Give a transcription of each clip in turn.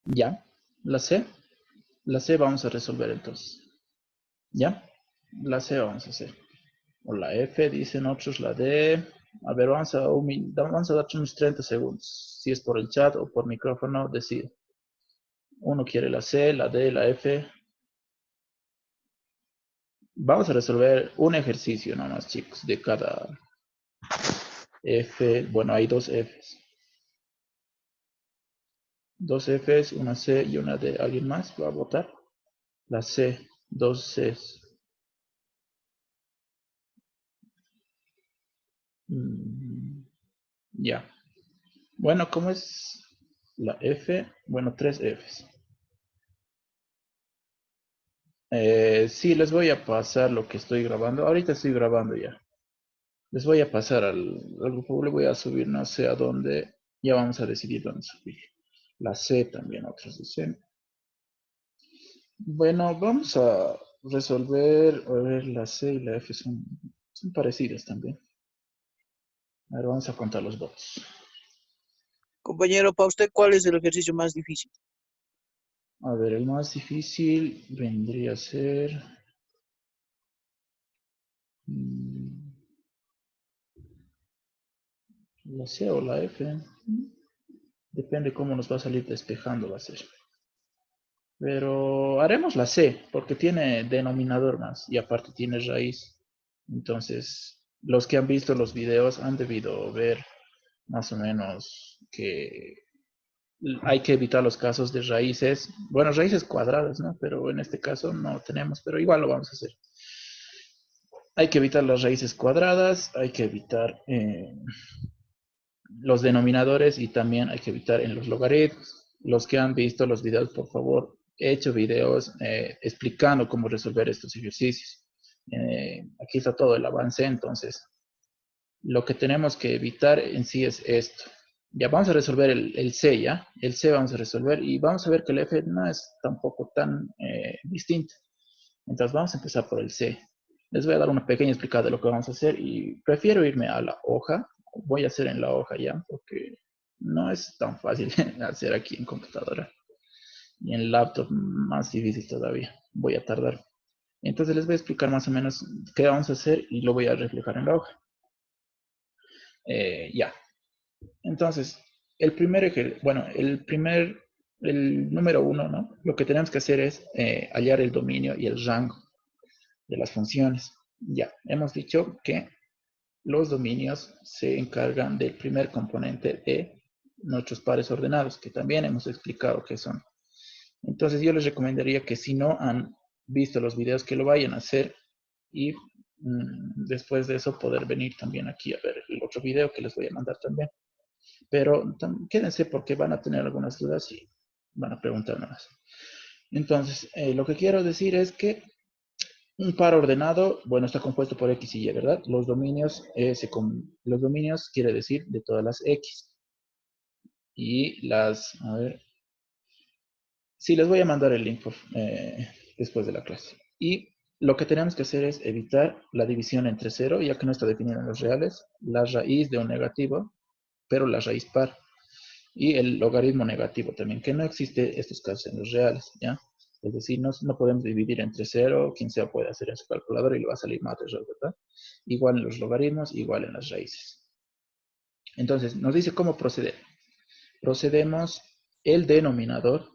Ya, la C. La C vamos a resolver entonces. ¿Ya? La C vamos a hacer. O la F, dicen otros, la D. A ver, vamos a dar unos 30 segundos. Si es por el chat o por micrófono, decide. Uno quiere la C, la D, la F. Vamos a resolver un ejercicio nomás, chicos, de cada F. Bueno, hay dos Fs. Dos Fs, una C y una D. ¿Alguien más va a votar? La C, dos Cs. Ya. Bueno, ¿cómo es la F? Bueno, tres Fs. Sí, les voy a pasar lo que estoy grabando. Ahorita estoy grabando ya. Les voy a pasar al grupo, le voy a subir, no sé a dónde. Ya vamos a decidir dónde subir. La C también, otros dicen. Bueno, vamos a resolver, a ver, la C y la F son parecidas también. A ver, vamos a contar los votos. Compañero, para usted, ¿cuál es el ejercicio más difícil? A ver, el más difícil vendría a ser... la C o la F. Depende cómo nos va a salir despejando va a ser. Pero haremos la C, porque tiene denominador más y aparte tiene raíz. Entonces, los que han visto los videos han debido ver más o menos que hay que evitar los casos de raíces, bueno, raíces cuadradas, ¿no? Pero en este caso no tenemos, pero igual lo vamos a hacer. Hay que evitar las raíces cuadradas, hay que evitar los denominadores y también hay que evitar en los logaritmos. Los que han visto los videos, por favor, he hecho videos explicando cómo resolver estos ejercicios. Aquí está todo el avance, entonces lo que tenemos que evitar en sí es esto. Ya vamos a resolver el C, ¿ya? El C vamos a resolver y vamos a ver que el F no es tampoco tan distinto. Entonces vamos a empezar por el C. Les voy a dar una pequeña explicada de lo que vamos a hacer y prefiero irme a la hoja. Voy a hacer en la hoja ya, porque no es tan fácil hacer aquí en computadora. Y en laptop más difícil todavía. Voy a tardar. Entonces les voy a explicar más o menos qué vamos a hacer y lo voy a reflejar en la hoja. Ya. Entonces, el número uno, ¿no? Lo que tenemos que hacer es hallar el dominio y el rango de las funciones. Ya, hemos dicho que los dominios se encargan del primer componente de nuestros pares ordenados, que también hemos explicado qué son. Entonces yo les recomendaría que si no han visto los videos, que lo vayan a hacer y después de eso poder venir también aquí a ver el otro video que les voy a mandar también. Pero quédense porque van a tener algunas dudas y van a preguntarme más. Entonces, lo que quiero decir es que un par ordenado, bueno, está compuesto por X y Y, ¿verdad? Los dominios quiere decir de todas las X. Y a ver, sí, les voy a mandar el link después de la clase. Y lo que tenemos que hacer es evitar la división entre cero, ya que no está definido en los reales, la raíz de un negativo, pero la raíz par. Y el logaritmo negativo también, que no existe estos casos en los reales, ¿ya? Es decir, no podemos dividir entre cero, quien sea puede hacer en su calculadora y le va a salir más error, ¿verdad? Igual en los logaritmos, igual en las raíces. Entonces, nos dice cómo proceder. Procedemos el denominador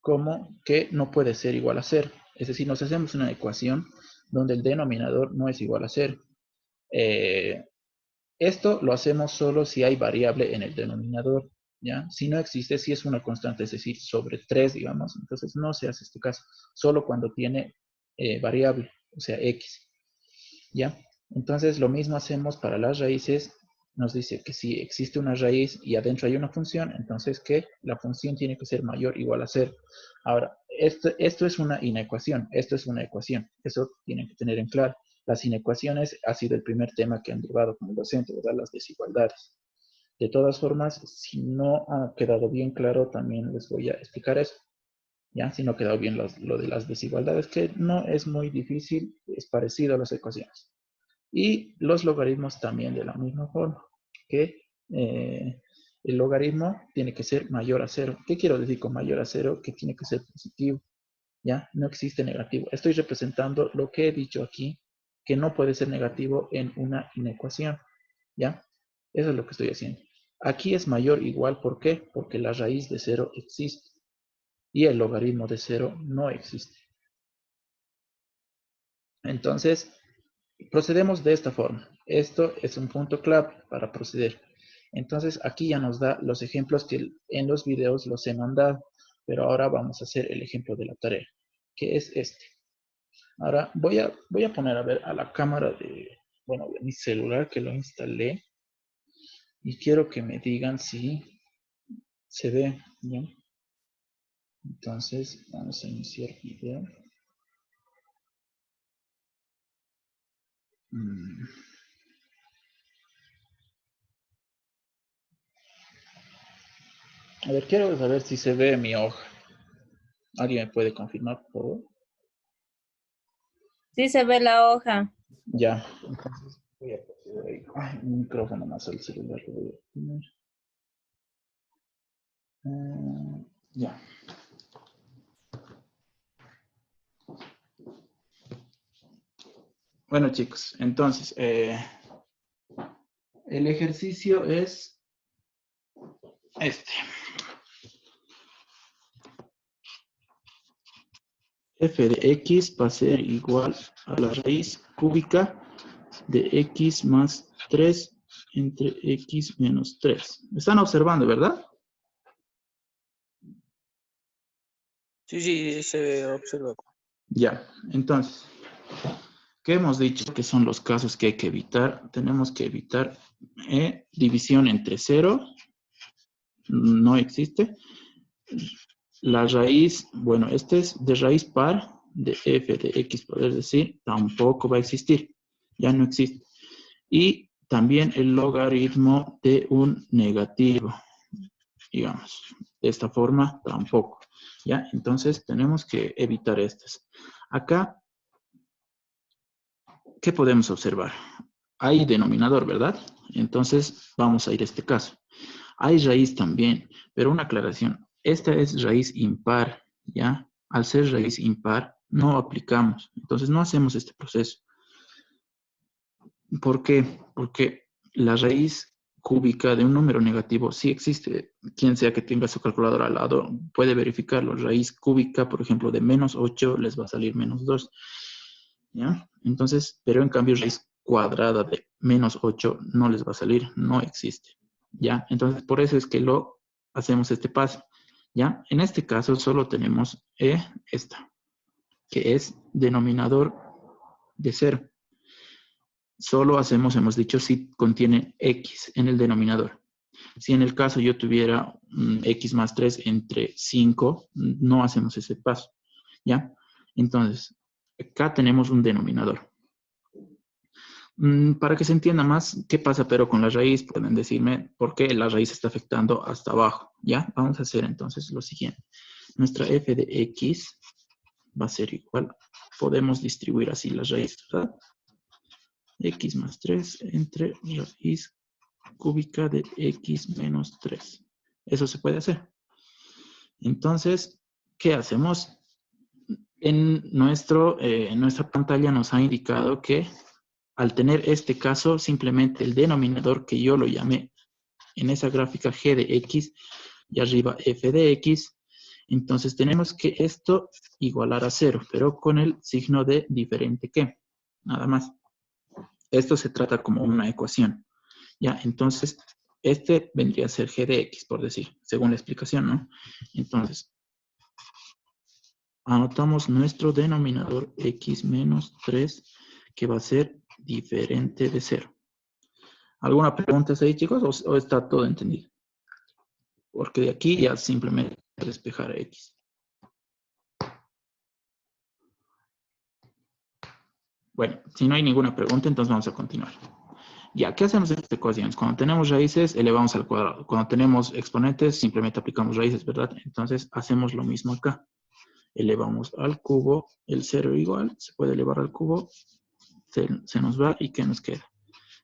como que no puede ser igual a cero. Es decir, nos hacemos una ecuación donde el denominador no es igual a cero. Eh, Esto lo hacemos solo si hay variable en el denominador, ¿ya? Si no existe, si es una constante, es decir, sobre 3, digamos, entonces no se hace este caso, solo cuando tiene variable, o sea, x, ¿ya? Entonces lo mismo hacemos para las raíces, nos dice que si existe una raíz y adentro hay una función, entonces que la función tiene que ser mayor o igual a 0. Ahora, esto es una inecuación, esto es una ecuación, eso tienen que tener en claro. Las inecuaciones ha sido el primer tema que han llevado con el docente, ¿verdad? Las desigualdades. De todas formas, si no ha quedado bien claro, también les voy a explicar eso. ¿Ya? Si no ha quedado bien lo de las desigualdades, que no es muy difícil, es parecido a las ecuaciones. Y los logaritmos también de la misma forma, que el logaritmo tiene que ser mayor a 0. ¿Qué quiero decir con mayor a 0? Que tiene que ser positivo. ¿Ya? No existe negativo. Estoy representando lo que he dicho aquí, que no puede ser negativo en una inecuación. ¿Ya? Eso es lo que estoy haciendo. Aquí es mayor o igual, ¿por qué? Porque la raíz de 0 existe y el logaritmo de 0 no existe. Entonces, procedemos de esta forma. Esto es un punto clave para proceder. Entonces, aquí ya nos da los ejemplos que en los videos los he mandado, pero ahora vamos a hacer el ejemplo de la tarea, que es este. Ahora voy a poner a ver a la cámara de mi celular que lo instalé y quiero que me digan si se ve bien. Entonces, vamos a iniciar video. A ver, quiero saber si se ve mi hoja. ¿Alguien me puede confirmar, por favor? Sí se ve la hoja. Ya. Entonces, voy a proceder ahí. Ay, un micrófono más al celular que voy a poner. Ya. Bueno, chicos, entonces, el ejercicio es este. F de x va a ser igual a la raíz cúbica de x más 3 entre x menos 3. ¿Me están observando, verdad? Sí, se observa. Ya, entonces, ¿qué hemos dicho que son los casos que hay que evitar? Tenemos que evitar división entre 0, no existe. La raíz, bueno, este es de raíz par de f de x, poder decir, tampoco va a existir, ya no existe. Y también el logaritmo de un negativo, digamos, de esta forma tampoco, ¿ya? Entonces tenemos que evitar estas. Acá, ¿qué podemos observar? Hay denominador, ¿verdad? Entonces vamos a ir a este caso. Hay raíz también, pero una aclaración. Esta es raíz impar, ¿ya? Al ser raíz impar, no aplicamos. Entonces no hacemos este proceso. ¿Por qué? Porque la raíz cúbica de un número negativo sí existe. Quien sea que tenga su calculadora al lado puede verificarlo. Raíz cúbica, por ejemplo, de menos 8 les va a salir menos 2. ¿Ya? Entonces, pero en cambio raíz cuadrada de menos 8 no les va a salir, no existe. ¿Ya? Entonces, por eso es que lo hacemos este paso. ¿Ya? En este caso solo tenemos esta, que es denominador de 0. Solo hacemos, hemos dicho, si contiene x en el denominador. Si en el caso yo tuviera x más 3 entre 5, no hacemos ese paso. ¿Ya? Entonces, acá tenemos un denominador. Para que se entienda más qué pasa pero con la raíz, pueden decirme por qué la raíz está afectando hasta abajo. ¿Ya? Vamos a hacer entonces lo siguiente. Nuestra f de x va a ser igual. Podemos distribuir así la raíz, ¿verdad? X más 3 entre raíz cúbica de x menos 3. Eso se puede hacer. Entonces, ¿qué hacemos? En nuestra pantalla nos ha indicado que al tener este caso, simplemente el denominador que yo lo llamé en esa gráfica g de x y arriba f de x, entonces tenemos que esto igualar a 0, pero con el signo de diferente que, nada más. Esto se trata como una ecuación. Ya, entonces, este vendría a ser g de x, por decir, según la explicación, ¿no? Entonces, anotamos nuestro denominador x menos 3, que va a ser diferente de 0. ¿Alguna pregunta ahí, chicos? ¿O está todo entendido? Porque de aquí ya simplemente despejar a x. Bueno, si no hay ninguna pregunta, entonces vamos a continuar. Ya, ¿qué hacemos en estas ecuaciones? Cuando tenemos raíces, elevamos al cuadrado. Cuando tenemos exponentes, simplemente aplicamos raíces, ¿verdad? Entonces, hacemos lo mismo acá. Elevamos al cubo, el 0 igual, se puede elevar al cubo, se nos va, ¿y qué nos queda?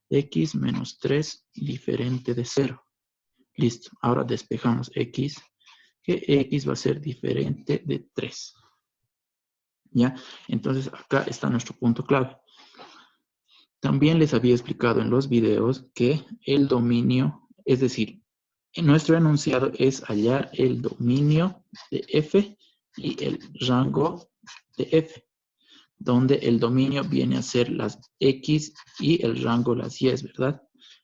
X menos 3 diferente de 0. Listo. Ahora despejamos X, que X va a ser diferente de 3. ¿Ya? Entonces acá está nuestro punto clave. También les había explicado en los videos que el dominio, es decir, en nuestro enunciado es hallar el dominio de F y el rango de F, donde el dominio viene a ser las X y el rango las Y, ¿verdad?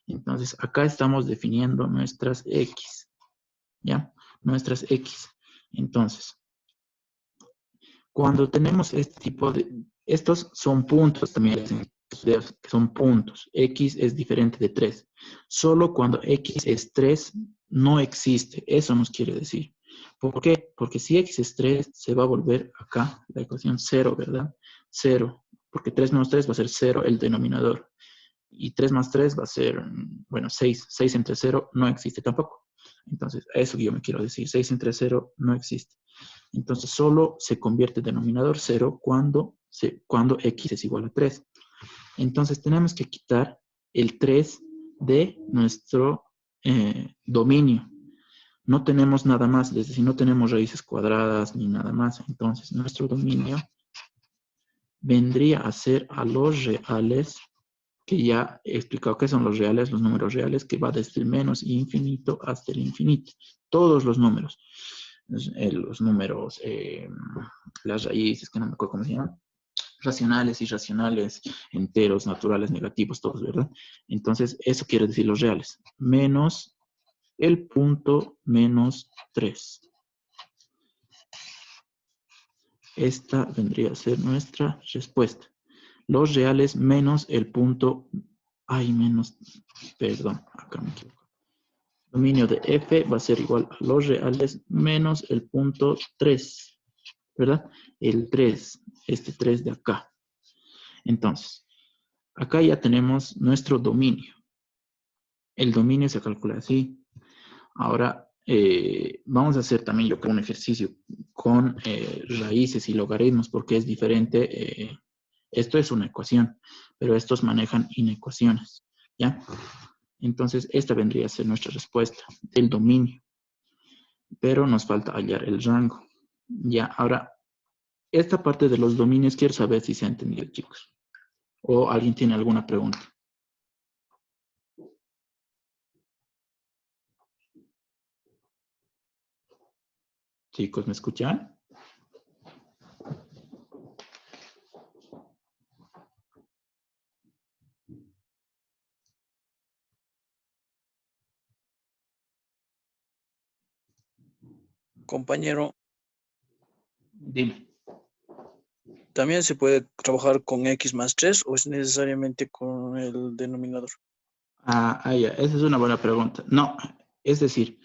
Entonces acá estamos definiendo nuestras X, ¿ya? Nuestras X. Entonces, cuando tenemos este tipo de... Estos son puntos también, son puntos. X es diferente de 3. Solo cuando X es 3 no existe. Eso nos quiere decir. ¿Por qué? Porque si X es 3, se va a volver acá la ecuación 0, ¿verdad? 0. Porque 3 menos 3 va a ser 0 el denominador. Y 3 más 3 va a ser, bueno, 6. 6 entre 0 no existe tampoco. Entonces, a eso yo me quiero decir. 6 entre 0 no existe. Entonces, solo se convierte en denominador 0 cuando X es igual a 3. Entonces, tenemos que quitar el 3 de nuestro dominio. No tenemos nada más, es decir, no tenemos raíces cuadradas ni nada más. Entonces, nuestro dominio vendría a ser a los reales, que ya he explicado qué son los reales, los números reales, que va desde el menos infinito hasta el infinito. Todos los números. Los números, las raíces, que no me acuerdo cómo se llaman, racionales, irracionales, enteros, naturales, negativos, todos, ¿verdad? Entonces, eso quiere decir los reales. Menos el punto menos 3. Esta vendría a ser nuestra respuesta. Los reales menos el punto... perdón, acá me equivoco. Dominio de F va a ser igual a los reales menos el punto 3, ¿verdad? El 3, este 3 de acá. Entonces, acá ya tenemos nuestro dominio. El dominio se calcula así. Ahora, vamos a hacer también yo creo un ejercicio con raíces y logaritmos porque es diferente. Esto es una ecuación, pero estos manejan inecuaciones, ¿ya? Entonces, esta vendría a ser nuestra respuesta del dominio. Pero nos falta hallar el rango. Ya, ahora, esta parte de los dominios quiero saber si se ha entendido, chicos. ¿O alguien tiene alguna pregunta? Chicos, ¿me escuchan? Compañero, Dime. ¿también se puede trabajar con X más 3 o es necesariamente con el denominador? Ya, esa es una buena pregunta. No, es decir,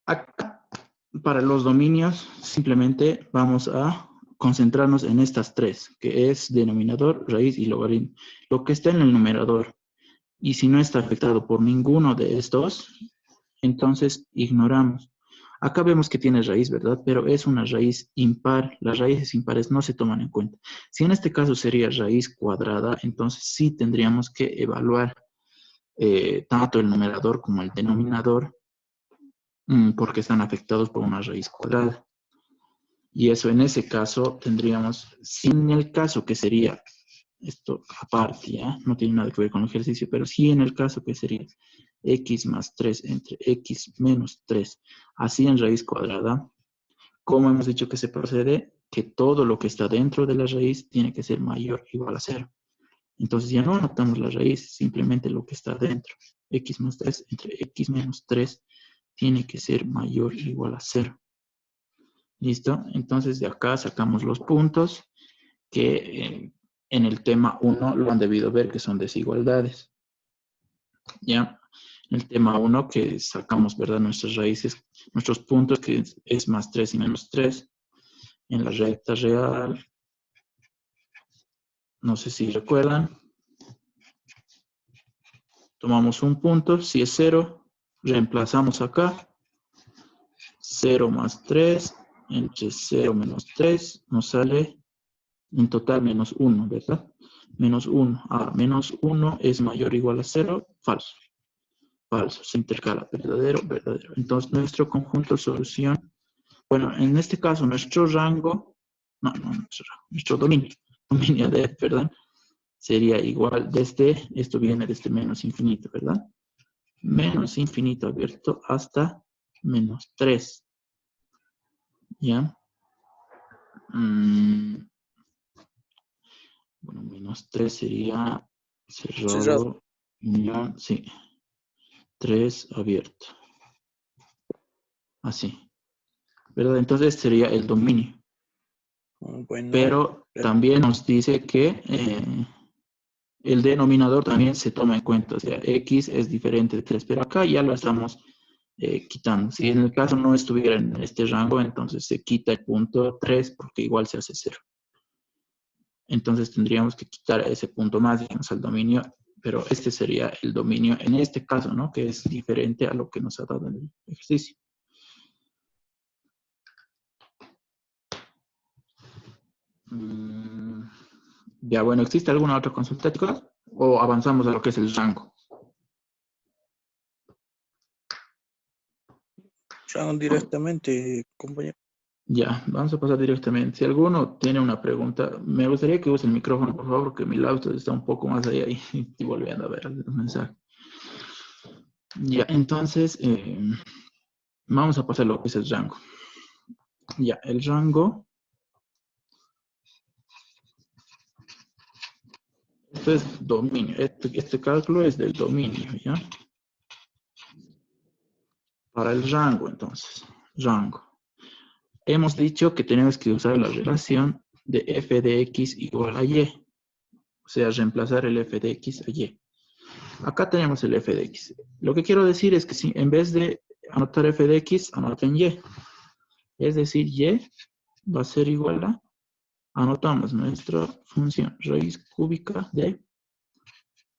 acá para los dominios simplemente vamos a concentrarnos en estas tres, que es denominador, raíz y logaritmo. Lo que está en el numerador, y si no está afectado por ninguno de estos, entonces ignoramos. Acá vemos que tiene raíz, ¿verdad? Pero es una raíz impar. Las raíces impares no se toman en cuenta. Si en este caso sería raíz cuadrada, entonces sí tendríamos que evaluar tanto el numerador como el denominador, porque están afectados por una raíz cuadrada. Y eso en ese caso tendríamos, sin el caso que sería, esto aparte, ¿ya? No tiene nada que ver con el ejercicio, pero sí en el caso que sería x más 3 entre x menos 3, así en raíz cuadrada, ¿cómo hemos dicho que se procede? Que todo lo que está dentro de la raíz tiene que ser mayor o igual a 0. Entonces ya no anotamos la raíz, simplemente lo que está dentro. X más 3 entre x menos 3 tiene que ser mayor o igual a 0. ¿Listo? Entonces de acá sacamos los puntos que en el tema 1 lo han debido ver, que son desigualdades. ¿Ya? En el tema 1 que sacamos, ¿verdad? Nuestras raíces, nuestros puntos, que es más 3 y menos 3. En la recta real, no sé si recuerdan, tomamos un punto, si es 0, reemplazamos acá, 0 más 3, entre 0 menos 3, nos sale en total menos 1, ¿verdad? Menos 1. Ahora, menos 1 es mayor o igual a 0, falso. falso. Se intercala verdadero, verdadero. Entonces, nuestro conjunto solución, bueno, en este caso, nuestro rango, nuestro dominio de f, ¿verdad? Sería igual desde, esto viene desde menos infinito, ¿verdad? Menos infinito abierto hasta menos 3. ¿Ya? Bueno, menos 3 sería Cerrado. cerrado, unión, sí. 3 abierto. Así. ¿Verdad? Entonces sería el dominio. Bueno, Pero también nos dice que el denominador también se toma en cuenta. O sea, x es diferente de 3, pero acá ya lo estamos quitando. Si en el caso no estuviera en este rango, entonces se quita el punto 3 porque igual se hace 0. Entonces tendríamos que quitar ese punto más, digamos, al dominio, pero este sería el dominio en este caso, ¿no? Que es diferente a lo que nos ha dado en el ejercicio. Ya, bueno, ¿existe alguna otra consulta, chicos? ¿O avanzamos a lo que es el rango? directamente, compañero. Ya, vamos a pasar directamente. Si alguno tiene una pregunta, me gustaría que use el micrófono, por favor, porque mi laptop está un poco más allá y estoy volviendo a ver el mensaje. Ya, entonces, vamos a pasar a lo que es el rango. Ya, el rango. Esto es dominio. Este cálculo es del dominio, ¿ya? Para el rango, entonces. Rango. Hemos dicho que tenemos que usar la relación de f de x igual a y. O sea, reemplazar el f de x a y. Acá tenemos el f de x. Lo que quiero decir es que si en vez de anotar f de x, anoten y. Es decir, y va a ser igual a, anotamos nuestra función raíz cúbica de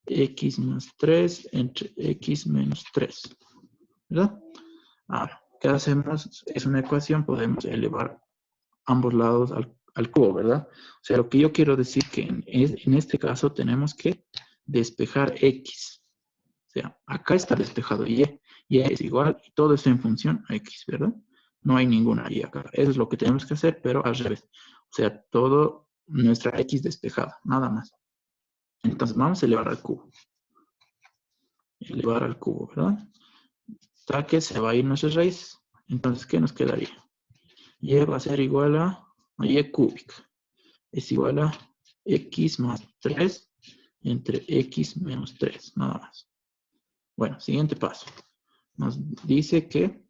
x más 3 entre x menos 3. ¿Verdad? Ahora, ¿qué hacemos? Es una ecuación, podemos elevar ambos lados al cubo, ¿verdad? O sea, lo que yo quiero decir que en este caso tenemos que despejar x. O sea, acá está despejado y es igual, y todo está en función a x, ¿verdad? No hay ninguna y acá. Eso es lo que tenemos que hacer, pero al revés. O sea, todo nuestra x despejada, nada más. Entonces, vamos a elevar al cubo. Elevar al cubo, ¿verdad? Hasta que se va a ir nuestra raíz. Entonces, ¿qué nos quedaría? Y va a ser igual a y cúbica. Es igual a x más 3 entre x menos 3, nada más. Bueno, siguiente paso. Nos dice que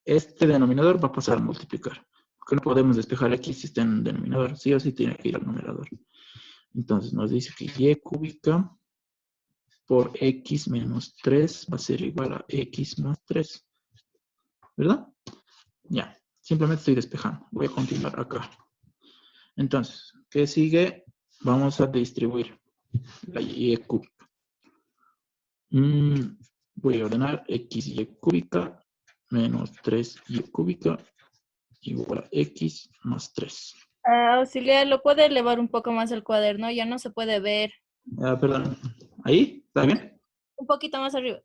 este denominador va a pasar a multiplicar. Porque no podemos despejar x si está en un denominador. Sí o sí tiene que ir al numerador. Entonces nos dice que y cúbica por x menos 3 va a ser igual a x más 3. ¿Verdad? Ya. Simplemente estoy despejando. Voy a continuar acá. Entonces, ¿qué sigue? Vamos a distribuir la y cúbica. Voy a ordenar xy cúbica menos 3y cúbica igual a x más 3. Auxiliar, ¿lo puede elevar un poco más el cuaderno? Ya no se puede ver. Perdón. ¿Ahí? ¿Está bien? Un poquito más arriba.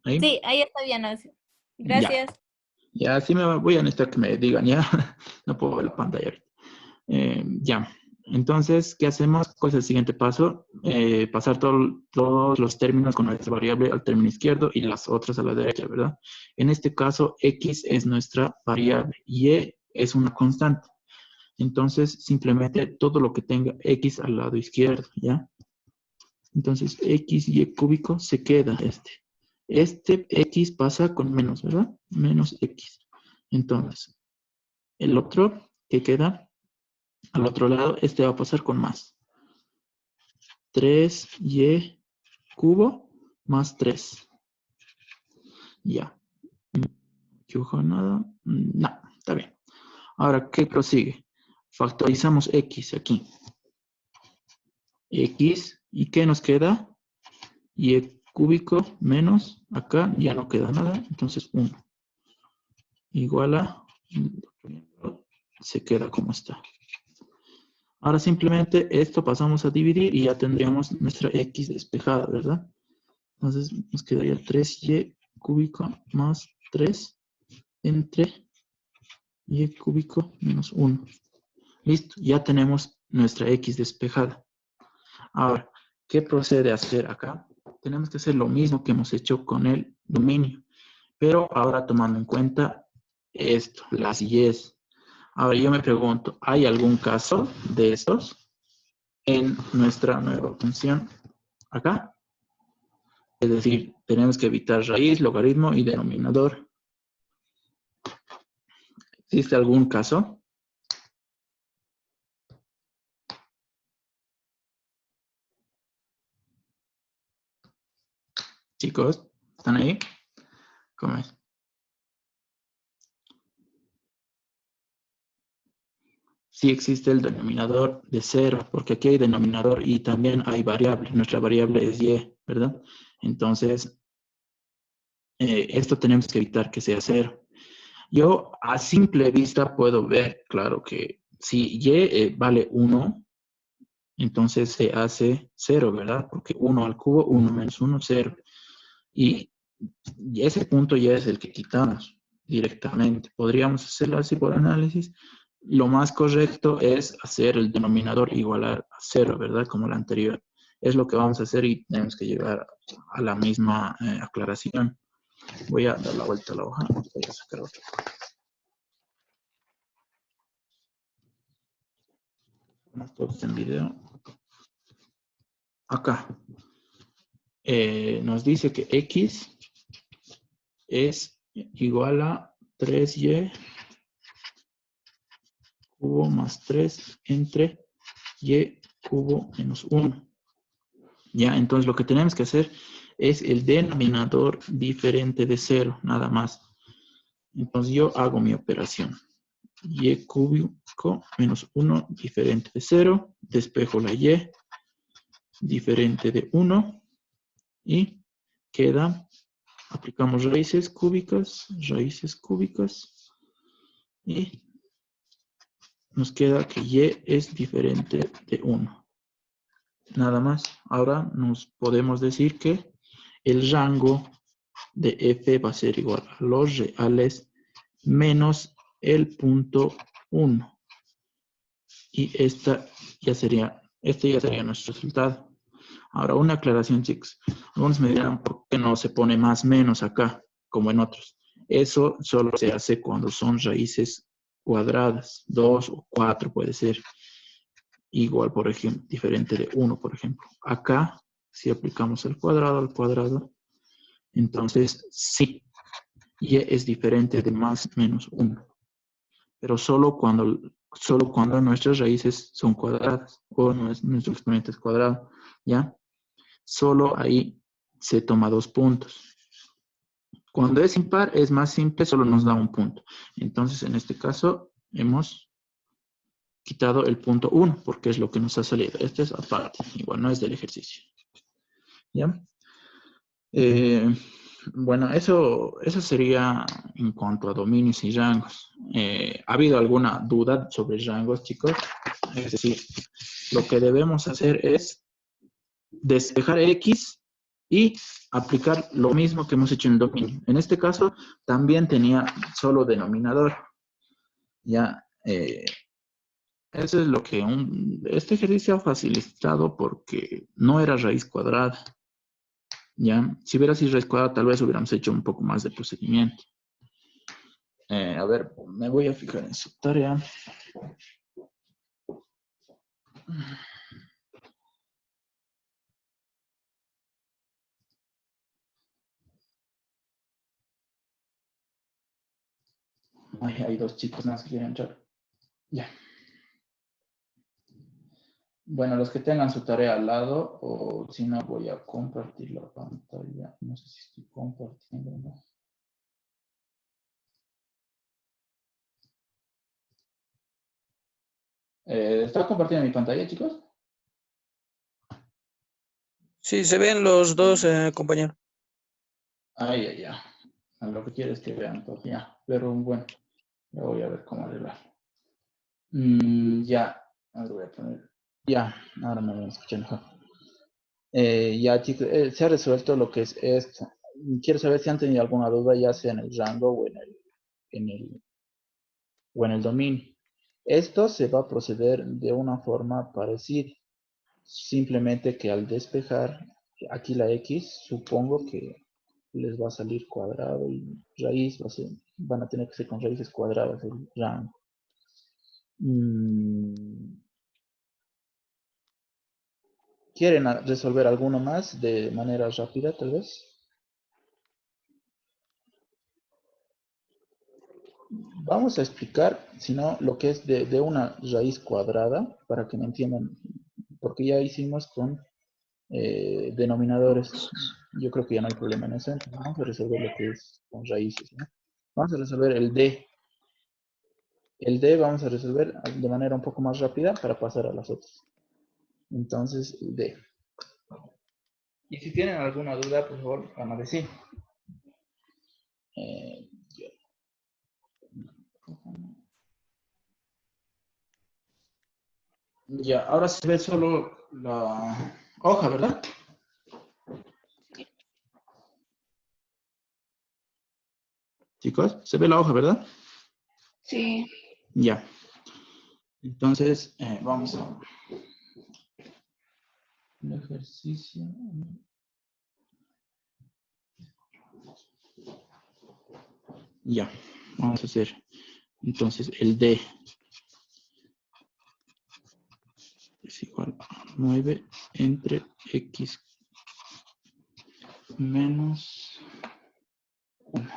¿Ahí? Sí, ahí está bien. Ya. Gracias. Ya, sí me voy a necesitar que me digan, ya. No puedo ver la pantalla ahorita. Ya. Entonces, ¿qué hacemos? ¿Cuál es el siguiente paso? Pasar todos los términos con nuestra variable al término izquierdo y las otras a la derecha, ¿verdad? En este caso, x es nuestra variable y es una constante. Entonces, simplemente todo lo que tenga x al lado izquierdo, ¿ya? Entonces, x y cúbico se queda este. Este x pasa con menos, ¿verdad? Menos x. Entonces, el otro que queda al otro lado, este va a pasar con más. 3y cubo más 3. Ya. ¿Dibujo nada? No, está bien. Ahora, ¿qué prosigue? Factorizamos x aquí. X, ¿y qué nos queda? Y cúbico menos, acá ya no queda nada, entonces 1. Igual a, se queda como está. Ahora simplemente esto pasamos a dividir y ya tendríamos nuestra x despejada, ¿verdad? Entonces nos quedaría 3y cúbico más 3 entre y cúbico menos 1. Listo, ya tenemos nuestra x despejada. Ahora, ¿qué procede a hacer acá? Tenemos que hacer lo mismo que hemos hecho con el dominio, pero ahora tomando en cuenta esto, las y's. Ahora yo me pregunto, ¿hay algún caso de estos en nuestra nueva función acá? Es decir, tenemos que evitar raíz, logaritmo y denominador. ¿Existe algún caso? Chicos, ¿están ahí? ¿Cómo es? Sí existe el denominador de 0, porque aquí hay denominador y también hay variable. Nuestra variable es y, ¿verdad? Entonces, esto tenemos que evitar que sea 0. Yo a simple vista puedo ver, claro, que si y vale 1, entonces se hace 0, ¿verdad? Porque 1 al cubo, 1 menos 1, 0. Y ese punto ya es el que quitamos directamente. Podríamos hacerlo así por análisis. Lo más correcto es hacer el denominador igual a 0, ¿verdad? Como el anterior. Es lo que vamos a hacer y tenemos que llegar a la misma aclaración. Voy a dar la vuelta a la hoja. Voy a sacar otra. Todos en video. Acá. Nos dice que x es igual a 3y cubo más 3 entre y cubo menos 1. Ya, entonces lo que tenemos que hacer es el denominador diferente de 0, nada más. Entonces yo hago mi operación. Y cúbico menos 1 diferente de 0. Despejo la y diferente de 1. Y queda, aplicamos raíces cúbicas. Y nos queda que y es diferente de 1. Nada más. Ahora nos podemos decir que el rango de f va a ser igual a los reales menos el punto 1. Y este ya sería nuestro resultado. Ahora, una aclaración, chicos. Algunos me dirán, ¿por qué no se pone más menos acá, como en otros? Eso solo se hace cuando son raíces cuadradas, 2 o 4 puede ser. Igual, por ejemplo, diferente de 1, por ejemplo. Acá, si aplicamos el cuadrado al cuadrado, entonces sí, y es diferente de más menos 1. Pero solo cuando nuestras raíces son cuadradas o nuestro exponente es cuadrado, ¿ya? Solo ahí se toma 2 puntos. Cuando es impar es más simple, solo nos da un punto. Entonces, en este caso, hemos quitado el punto 1, porque es lo que nos ha salido. Este es aparte, igual no es del ejercicio. ¿Ya? Bueno, eso sería en cuanto a dominios y rangos. ¿Ha habido alguna duda sobre rangos, chicos? Es decir, lo que debemos hacer es despejar X y aplicar lo mismo que hemos hecho en el dominio. En este caso, también tenía solo denominador. Ya, eso es lo que este ejercicio ha facilitado porque no era raíz cuadrada. ¿Ya? Si hubiera sido raíz cuadrada, tal vez hubiéramos hecho un poco más de procedimiento. A ver, me voy a fijar en su tarea. Ay, hay 2 chicos más que quieren entrar. Ya. Bueno, los que tengan su tarea al lado, o si no, voy a compartir la pantalla. No sé si estoy compartiendo o no. ¿Está compartiendo mi pantalla, chicos? Sí, se ven los dos, compañero. Ay. Lo que quiero es que vean todo. Ya, pero bueno, ya voy a ver cómo arreglar. Ya, ahora voy a poner. Ya, ahora me voy a escuchar mejor. Ya, chicos, se ha resuelto lo que es esto. Quiero saber si han tenido alguna duda, ya sea en el rango o en el, o en el dominio. Esto se va a proceder de una forma parecida. Simplemente que al despejar aquí la X, supongo que les va a salir cuadrado y raíz van a tener que ser con raíces cuadradas el rango. ¿Quieren resolver alguno más de manera rápida, tal vez? Vamos a explicar, si no, lo que es de una raíz cuadrada, para que me entiendan, porque ya hicimos con denominadores. Yo creo que ya no hay problema en eso, entonces vamos a resolver lo que es con raíces, ¿no? Vamos a resolver el D. El D vamos a resolver de manera un poco más rápida para pasar a las otras. Entonces, D. Y si tienen alguna duda, por favor, van a decir. Ya, ahora se ve solo la hoja, ¿verdad? Chicos, se ve la hoja, ¿verdad? Sí. Ya. Entonces, vamos a... El ejercicio... Ya, vamos a hacer entonces el D es igual a 9 entre X menos 1.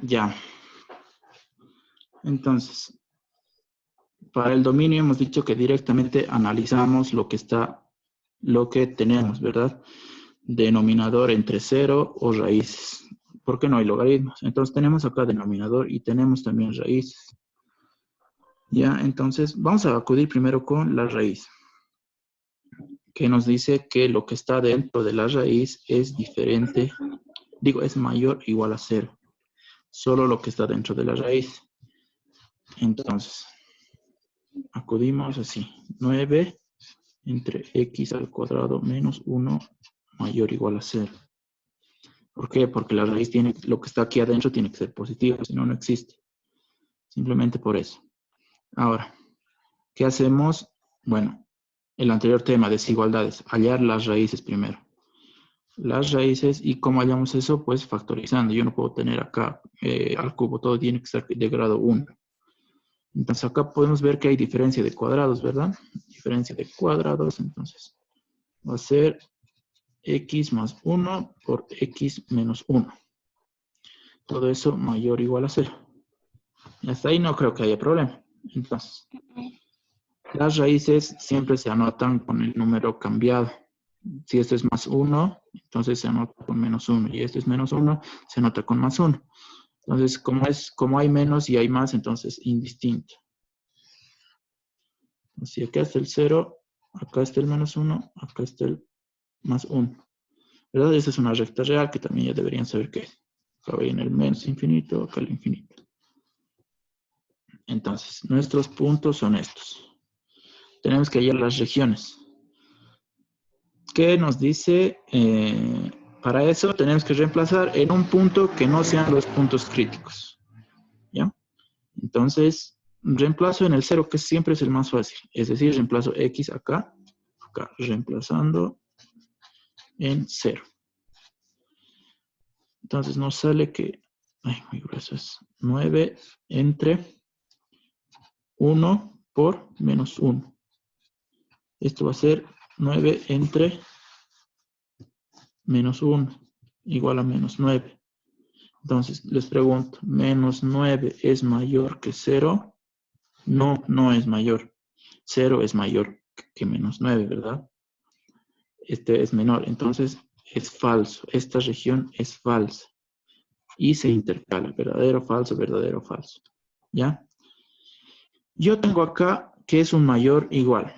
Ya. Entonces, para el dominio hemos dicho que directamente analizamos lo que tenemos, ¿verdad? Denominador entre 0 o raíces. ¿Por qué no hay logaritmos? Entonces tenemos acá denominador y tenemos también raíces. Ya, entonces vamos a acudir primero con la raíz, que nos dice que lo que está dentro de la raíz es diferente, es mayor o igual a 0. Solo lo que está dentro de la raíz. Entonces, acudimos así. 9 entre x al cuadrado menos 1 mayor o igual a 0. ¿Por qué? Porque la raíz tiene, lo que está aquí adentro tiene que ser positivo, si no, no existe. Simplemente por eso. Ahora, ¿qué hacemos? Bueno, el anterior tema, desigualdades, hallar las raíces primero. Las raíces, ¿y cómo hallamos eso? Pues factorizando. Yo no puedo tener acá al cubo, todo tiene que ser de grado 1. Entonces acá podemos ver que hay diferencia de cuadrados, ¿verdad? Diferencia de cuadrados, entonces va a ser x más 1 por x menos 1. Todo eso mayor o igual a 0. Y hasta ahí no creo que haya problema. Entonces, las raíces siempre se anotan con el número cambiado. Si esto es más 1, entonces se anota con menos 1. Y esto es menos 1, se anota con más 1. Entonces, como hay menos y hay más, entonces indistinto. Así, acá está el 0, acá está el menos 1, acá está el más 1. ¿Verdad? Esta es una recta real que también ya deberían saber qué es. Acá viene el menos infinito, acá el infinito. Entonces, nuestros puntos son estos. Tenemos que hallar las regiones. ¿Qué nos dice? Para eso tenemos que reemplazar en un punto que no sean los puntos críticos. ¿Ya? Entonces, reemplazo en el 0, que siempre es el más fácil. Es decir, reemplazo x acá, reemplazando en 0. Entonces nos sale que, muy grueso es 9 entre 1 por menos 1. Esto va a ser 9 entre menos 1 igual a menos 9. Entonces les pregunto, ¿menos 9 es mayor que 0? No, no es mayor. 0 es mayor que menos 9, ¿verdad? Este es menor, entonces es falso. Esta región es falsa. Y se intercala, verdadero, falso, verdadero, falso. ¿Ya? Yo tengo acá que es un mayor igual.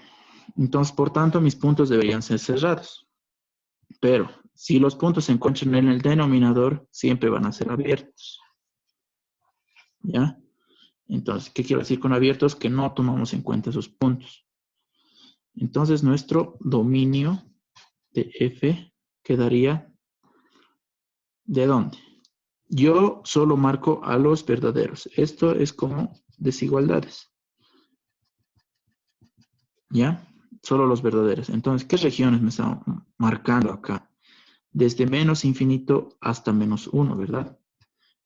Entonces, por tanto, mis puntos deberían ser cerrados. Pero, si los puntos se encuentran en el denominador, siempre van a ser abiertos. ¿Ya? Entonces, ¿qué quiero decir con abiertos? Que no tomamos en cuenta esos puntos. Entonces nuestro dominio de F quedaría ¿de dónde? Yo solo marco a los verdaderos. Esto es como desigualdades. ¿Ya? Solo los verdaderos. Entonces, ¿qué regiones me están marcando acá? Desde menos infinito hasta menos 1, ¿verdad?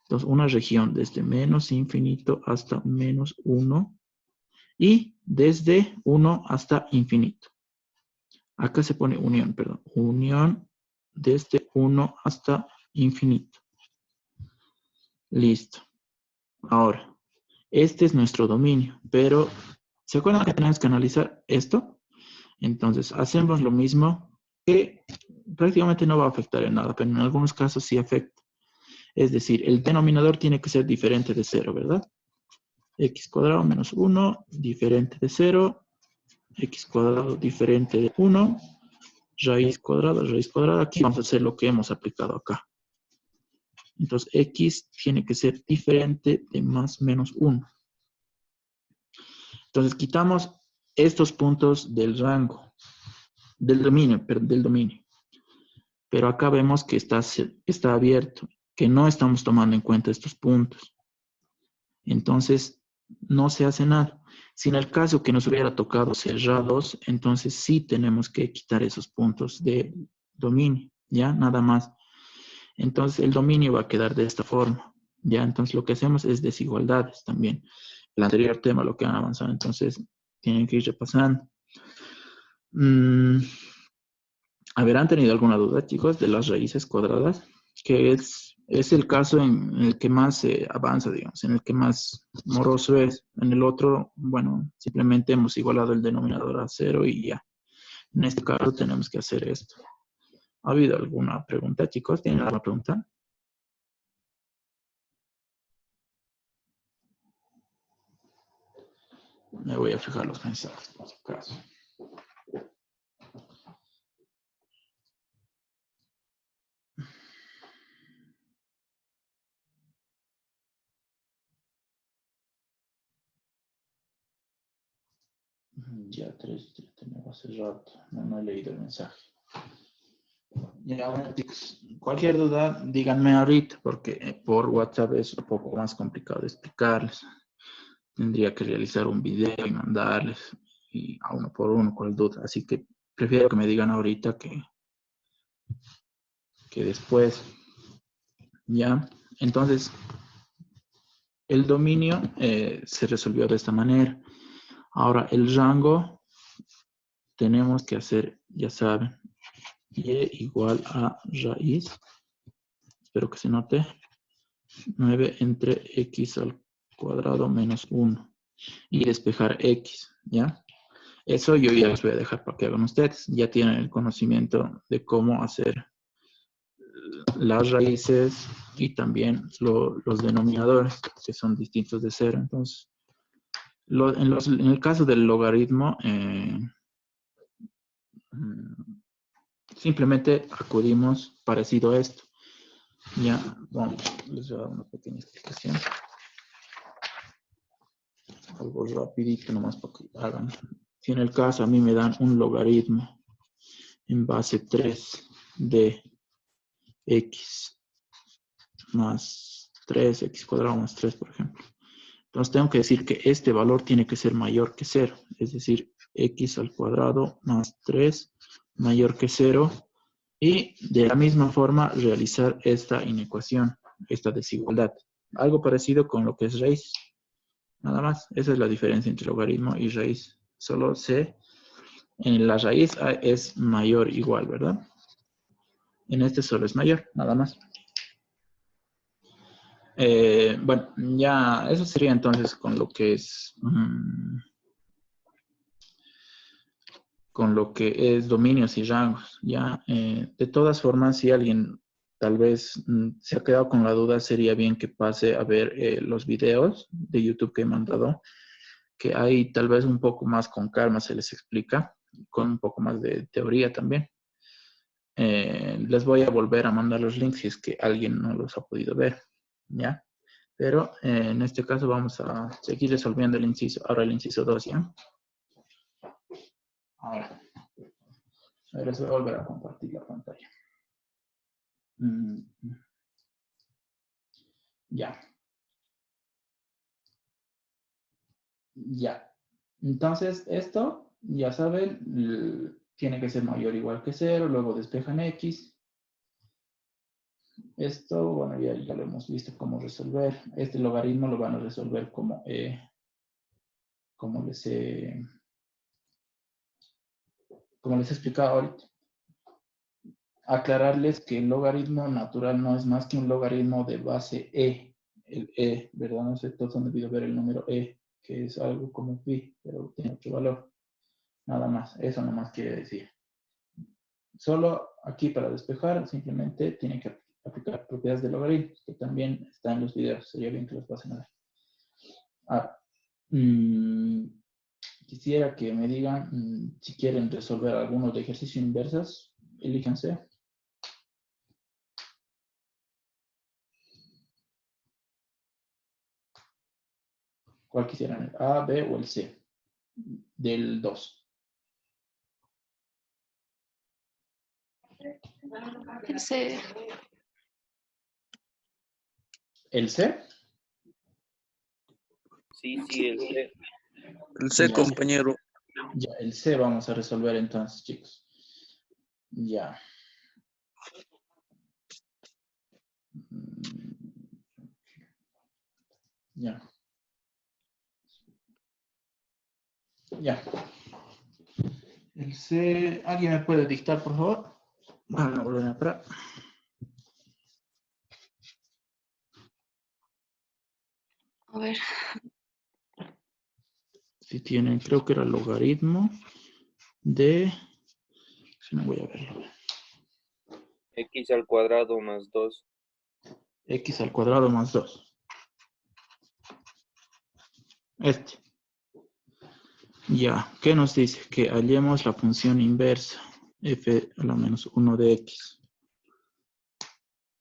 Entonces, una región desde menos infinito hasta menos 1 y desde 1 hasta infinito. Acá se pone unión, perdón. Unión desde 1 hasta infinito. Listo. Ahora, este es nuestro dominio, pero ¿se acuerdan que tenemos que analizar esto? Entonces, hacemos lo mismo, que prácticamente no va a afectar en nada, pero en algunos casos sí afecta. Es decir, el denominador tiene que ser diferente de 0, ¿verdad? X cuadrado menos 1, diferente de 0, X cuadrado diferente de 1, raíz cuadrada. Aquí vamos a hacer lo que hemos aplicado acá. Entonces, X tiene que ser diferente de más menos 1. Entonces, quitamos estos puntos del rango, del dominio. Pero acá vemos que está abierto, que no estamos tomando en cuenta estos puntos. Entonces, no se hace nada. Si en el caso que nos hubiera tocado cerrados, entonces sí tenemos que quitar esos puntos de dominio, ¿ya? Nada más. Entonces, el dominio va a quedar de esta forma, ¿ya? Entonces, lo que hacemos es desigualdades también. El anterior tema, lo que han avanzado, entonces, tienen que ir repasando. A ver, ¿han tenido alguna duda, chicos, de las raíces cuadradas? Que es el caso en el que más se avanza, digamos, en el que más moroso es. En el otro, bueno, simplemente hemos igualado el denominador a 0 y ya. En este caso tenemos que hacer esto. ¿Ha habido alguna pregunta, chicos? ¿Tienen alguna pregunta? Me voy a fijar los mensajes, por si acaso. Ya, 3 tenemos hace rato. No he leído el mensaje. Ya, bueno, chicos, cualquier duda, díganme ahorita, porque por WhatsApp es un poco más complicado de explicarles. Tendría que realizar un video y mandarles y a uno por uno con el duda. Así que prefiero que me digan ahorita que después. Ya, entonces, el dominio se resolvió de esta manera. Ahora, el rango tenemos que hacer, ya saben, y igual a raíz. Espero que se note. 9 entre x al cuadrado menos 1. Y despejar x, ¿ya? Eso yo ya les voy a dejar para que hagan ustedes. Ya tienen el conocimiento de cómo hacer las raíces y también los denominadores, que son distintos de 0. Entonces, en el caso del logaritmo, simplemente acudimos parecido a esto. Ya, bueno, les voy a dar una pequeña explicación. Algo rapidito nomás para que hagan. Si en el caso a mí me dan un logaritmo en base 3 de x más 3, x cuadrado más 3, por ejemplo. Entonces tengo que decir que este valor tiene que ser mayor que 0. Es decir, x al cuadrado más 3 mayor que 0. Y de la misma forma realizar esta inecuación, esta desigualdad. Algo parecido con lo que es raíz. Nada más. Esa es la diferencia entre logaritmo y raíz. Solo en la raíz es mayor o igual, ¿verdad? En este solo es mayor, nada más. Bueno, ya eso sería entonces con lo que es dominios y rangos. Ya, de todas formas, si alguien tal vez se ha quedado con la duda, sería bien que pase a ver los videos de YouTube que he mandado, que ahí tal vez un poco más con calma se les explica, con un poco más de teoría también. Les voy a volver a mandar los links si es que alguien no los ha podido ver, ¿ya? Pero en este caso vamos a seguir resolviendo el inciso, ahora el inciso 2, ¿ya? Ahora, les voy a volver a compartir la pantalla. Ya. Ya. Entonces, esto, ya saben, tiene que ser mayor o igual que 0, luego despejan X. Esto, bueno, ya lo hemos visto cómo resolver. Este logaritmo lo van a resolver como les he explicado ahorita. Aclararles que el logaritmo natural no es más que un logaritmo de base E. El E, ¿verdad? No sé, todos han debido ver el número E, que es algo como pi, pero tiene otro valor. Nada más, eso nomás quiere decir. Solo aquí para despejar, simplemente tienen que aplicar propiedades de logaritmos, que también está en los videos. Sería bien que los pasen a ver. Ahora, quisiera que me digan si quieren resolver algunos de ejercicio inversas, elíjanse. ¿Cuál quisieran? ¿El A, B o el C? Del 2. El C. ¿El C? Sí, el C. El C, Ya. compañero. Ya, el C vamos a resolver entonces, chicos. Ya. Ya. Ya. El C, ¿alguien me puede dictar, por favor? No, Lorena, espera. A ver. Si tienen, creo que era logaritmo de... Si no voy a verlo. X al cuadrado más 2. X al cuadrado más 2. Este. Ya, ¿qué nos dice? Que hallemos la función inversa, f a la menos 1 de x.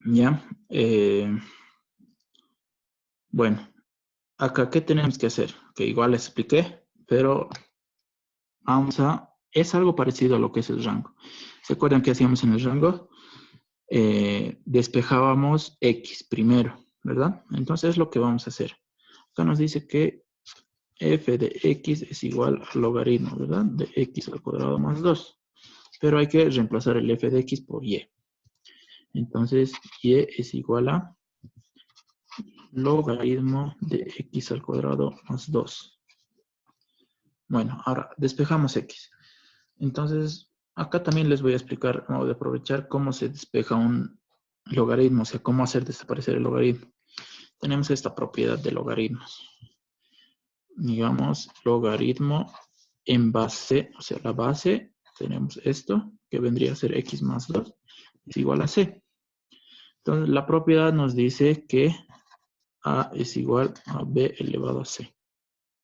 Ya. Bueno, acá, ¿qué tenemos que hacer? Que igual les expliqué, pero es algo parecido a lo que es el rango. ¿Se acuerdan qué hacíamos en el rango? Despejábamos x primero, ¿verdad? Entonces es lo que vamos a hacer. Acá nos dice que f de x es igual al logaritmo, ¿verdad? De x al cuadrado más 2. Pero hay que reemplazar el f de x por y. Entonces, y es igual a logaritmo de x al cuadrado más 2. Bueno, ahora despejamos x. Entonces, acá también les voy a explicar, o de aprovechar cómo se despeja un logaritmo, o sea, cómo hacer desaparecer el logaritmo. Tenemos esta propiedad de logaritmos. Digamos, logaritmo en base, o sea, la base, tenemos esto, que vendría a ser x más 2, es igual a c. Entonces, la propiedad nos dice que a es igual a b elevado a c.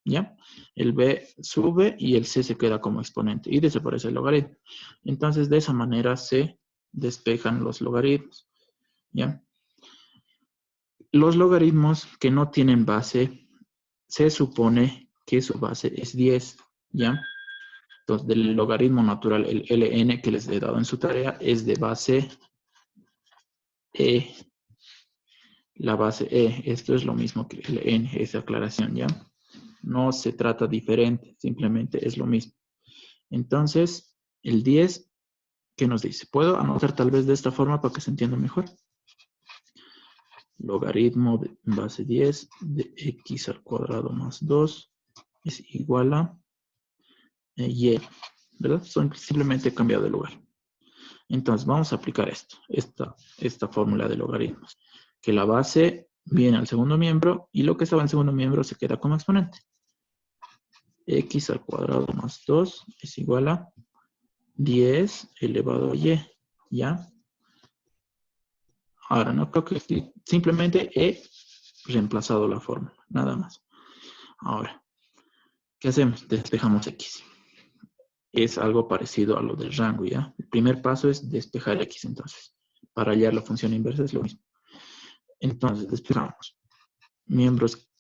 ¿Ya? El b sube y el c se queda como exponente y desaparece el logaritmo. Entonces, de esa manera se despejan los logaritmos. ¿Ya? Los logaritmos que no tienen base, se supone que su base es 10. ¿Ya? Entonces, del logaritmo natural, el ln que les he dado en su tarea es de base e. La base e, esto es lo mismo que el n, esa aclaración, ¿ya? No se trata diferente, simplemente es lo mismo. Entonces, el 10, ¿qué nos dice? ¿Puedo anotar tal vez de esta forma para que se entienda mejor? Logaritmo de base 10 de x al cuadrado más 2 es igual a y, ¿verdad? Simplemente he cambiado de lugar. Entonces, vamos a aplicar esta fórmula de logaritmos. Que la base viene al segundo miembro y lo que estaba en segundo miembro se queda como exponente. X al cuadrado más 2 es igual a 10 elevado a y, ¿ya? Ahora, no creo que simplemente he reemplazado la fórmula, nada más. Ahora, ¿qué hacemos? Despejamos x. Es algo parecido a lo del rango, ¿ya? El primer paso es despejar x, entonces. Para hallar la función inversa es lo mismo. Entonces, despejamos. Miembros,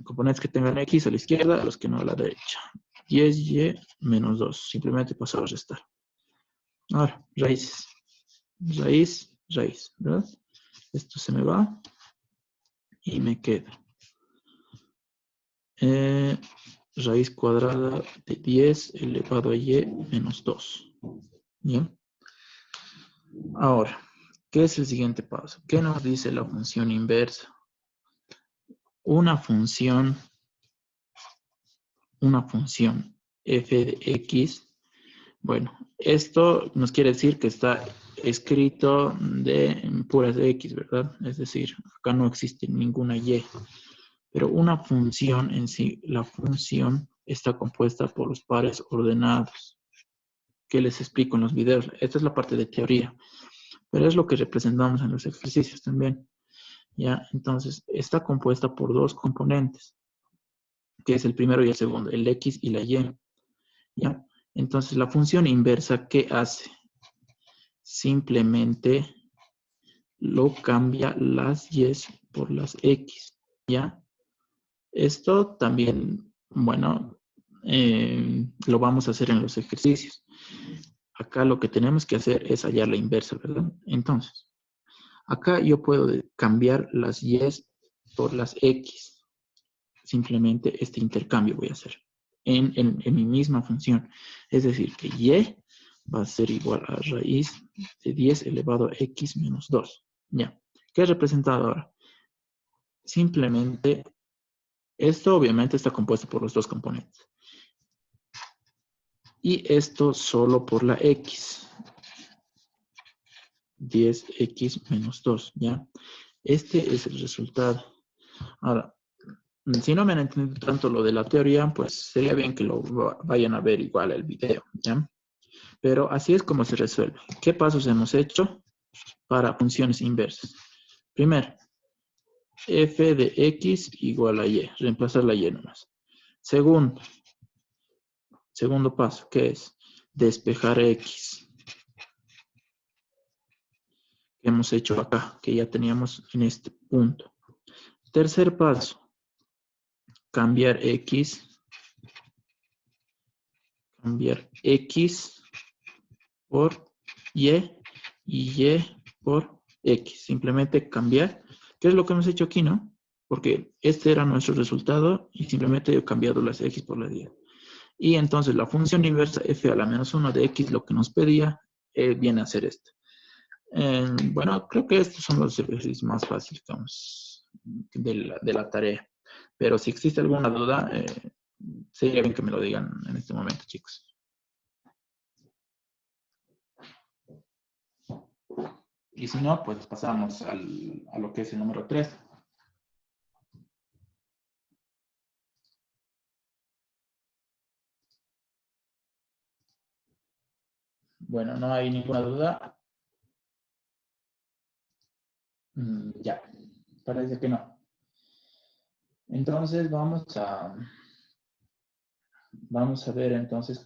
componentes que tengan x a la izquierda, a los que no a la derecha. 10y menos 2. Simplemente paso a restar. Ahora, raíces. Raíz, ¿verdad? Esto se me va y me queda. Raíz cuadrada de 10 elevado a y menos 2. ¿Bien? Ahora, ¿qué es el siguiente paso? ¿Qué nos dice la función inversa? Una función f de x. Bueno, esto nos quiere decir que está escrito de puras x, ¿verdad? Es decir, acá no existe ninguna y. Pero una función en sí, la función está compuesta por los pares ordenados, que les explico en los videos. Esta es la parte de teoría, pero es lo que representamos en los ejercicios también. ¿Ya? Entonces, está compuesta por dos componentes, que es el primero y el segundo, el x y la y. ¿Ya? Entonces, la función inversa, ¿qué hace? Simplemente lo cambia las y por las x. ¿Ya? Esto también, bueno, lo vamos a hacer en los ejercicios. Acá lo que tenemos que hacer es hallar la inversa, ¿verdad? Entonces, acá yo puedo cambiar las y por las x. Simplemente este intercambio voy a hacer en mi misma función. Es decir, que y va a ser igual a raíz de 10 elevado a x menos 2. Ya. ¿Qué he representado ahora? Simplemente, esto obviamente está compuesto por los dos componentes. Y esto solo por la x. 10x menos 2, ¿ya? Este es el resultado. Ahora, si no me han entendido tanto lo de la teoría, pues sería bien que lo vayan a ver igual el video, ¿ya? Pero así es como se resuelve. ¿Qué pasos hemos hecho para funciones inversas? Primero, f de x igual a y. Reemplazar la y nomás. Segundo paso, ¿qué es? Despejar x. Que hemos hecho acá, que ya teníamos en este punto. Tercer paso, cambiar x por y por x. Simplemente cambiar. ¿Qué es lo que hemos hecho aquí, no? Porque este era nuestro resultado y simplemente he cambiado las x por las y. Y entonces la función inversa f a la menos 1 de x, lo que nos pedía, viene a ser esto. Bueno, creo que estos son los ejercicios más fáciles de la tarea. Pero si existe alguna duda, sería bien que me lo digan en este momento, chicos. Y si no, pues pasamos a lo que es el número 3. Bueno, no hay ninguna duda. Ya, parece que no. Entonces vamos a ver entonces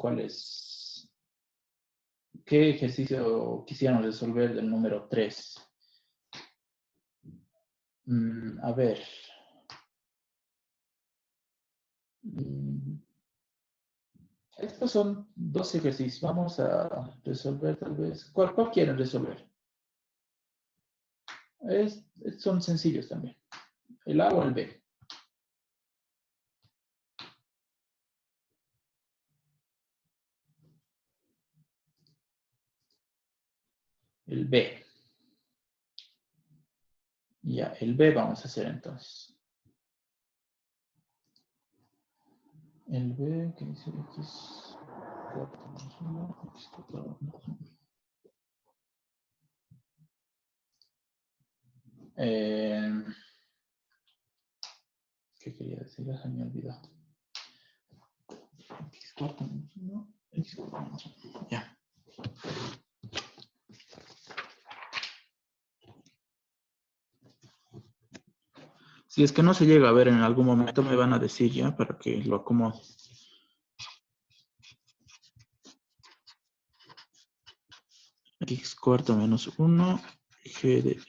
qué ejercicio quisieran resolver del número 3. A ver. Estos son dos ejercicios. Vamos a resolver tal vez. ¿Cuál quieren resolver? Son sencillos también. El A o el B. El B. Ya, el B vamos a hacer entonces. El B, ¿qué dice X? 4 más 1, X cuadrado más 1. ¿Qué quería decir? Ya se me olvidó. X cuarto menos 1, X cuarto menos 1. Ya. Si es que no se llega a ver en algún momento, me van a decir ya para que lo acomode. X cuarto menos 1, g de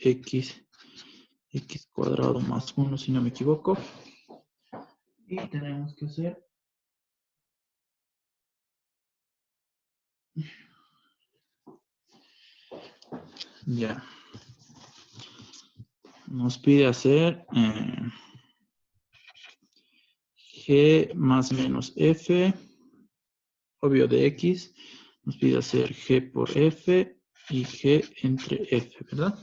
x cuadrado más 1, si no me equivoco. Y tenemos que hacer Ya. Nos pide hacer G más menos F, obvio de X. Nos pide hacer G por F y G entre F, ¿verdad?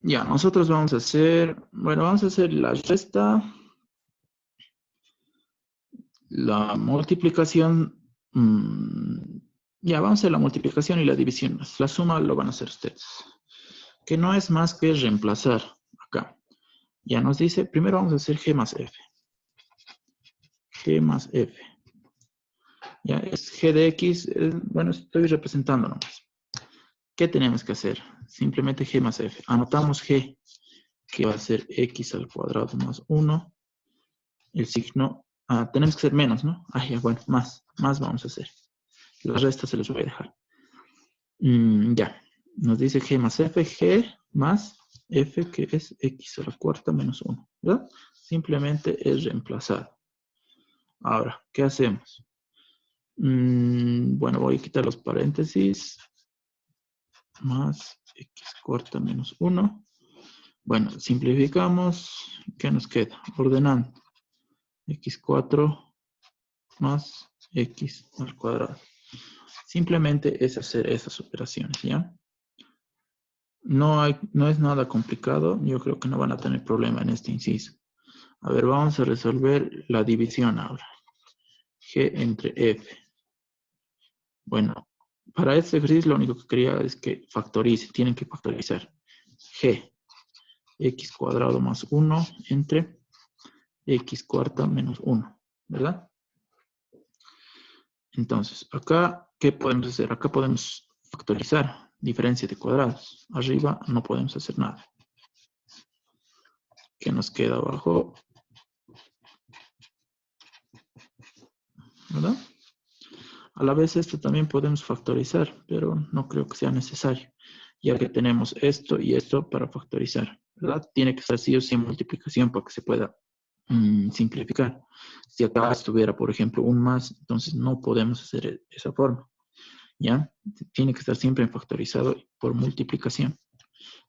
Ya, nosotros vamos a hacer, bueno, vamos a hacer la resta, la multiplicación, ya, vamos a hacer la multiplicación y la división. La suma lo van a hacer ustedes. Que no es más que reemplazar acá. Ya nos dice, primero vamos a hacer G más F. G más F. Ya, es G de X, bueno, estoy representando nomás. ¿Qué tenemos que hacer? Simplemente G más F. Anotamos G, que va a ser X al cuadrado más 1. El signo, tenemos que ser menos, ¿no? Ya, bueno, más vamos a hacer. La resta se los voy a dejar. Ya, nos dice G más F, G más F, que es X a la cuarta menos 1, ¿verdad? Simplemente es reemplazar. Ahora, ¿qué hacemos? Bueno, voy a quitar los paréntesis. Más X cuarta menos 1. Bueno, simplificamos. ¿Qué nos queda? Ordenando. X4 más X al cuadrado. Simplemente es hacer esas operaciones, ¿ya? No es nada complicado. Yo creo que no van a tener problema en este inciso. A ver, vamos a resolver la división ahora. G entre F. Bueno, para este ejercicio lo único que quería es que factorice. Tienen que factorizar. G. X cuadrado más 1 entre X cuarta menos 1. ¿Verdad? Entonces, acá, ¿qué podemos hacer? Acá podemos factorizar diferencia de cuadrados. Arriba no podemos hacer nada. ¿Qué nos queda abajo? ¿Verdad? A la vez esto también podemos factorizar, pero no creo que sea necesario, ya que tenemos esto y esto para factorizar, ¿verdad? Tiene que ser sí o sí multiplicación para que se pueda simplificar. Si acá estuviera, por ejemplo, un más, entonces no podemos hacer esa forma, ¿ya? Tiene que estar siempre factorizado por multiplicación.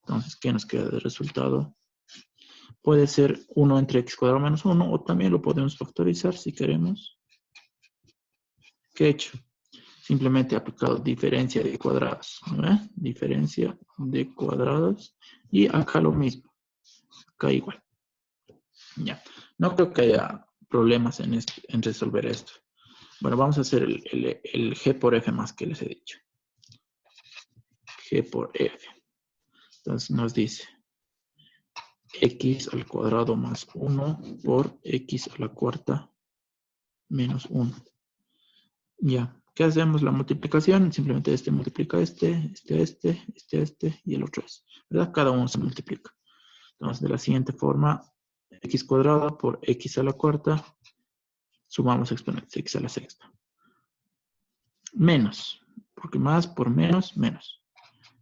Entonces, ¿qué nos queda de resultado? Puede ser 1 entre x cuadrado menos 1, o también lo podemos factorizar si queremos. ¿Qué he hecho? Simplemente he aplicado diferencia de cuadrados, ¿no? Diferencia de cuadrados. Y acá lo mismo. Acá igual. Ya. No creo que haya problemas en resolver esto. Bueno, vamos a hacer el G por F más que les he dicho. G por F. Entonces nos dice X al cuadrado más 1 por X a la cuarta menos 1. Ya. ¿Qué hacemos? La multiplicación, simplemente este multiplica este y el otro es, ¿verdad? Cada uno se multiplica. Entonces, de la siguiente forma, x cuadrada por x a la cuarta, sumamos exponentes, x a la sexta. Menos, porque más por menos, menos.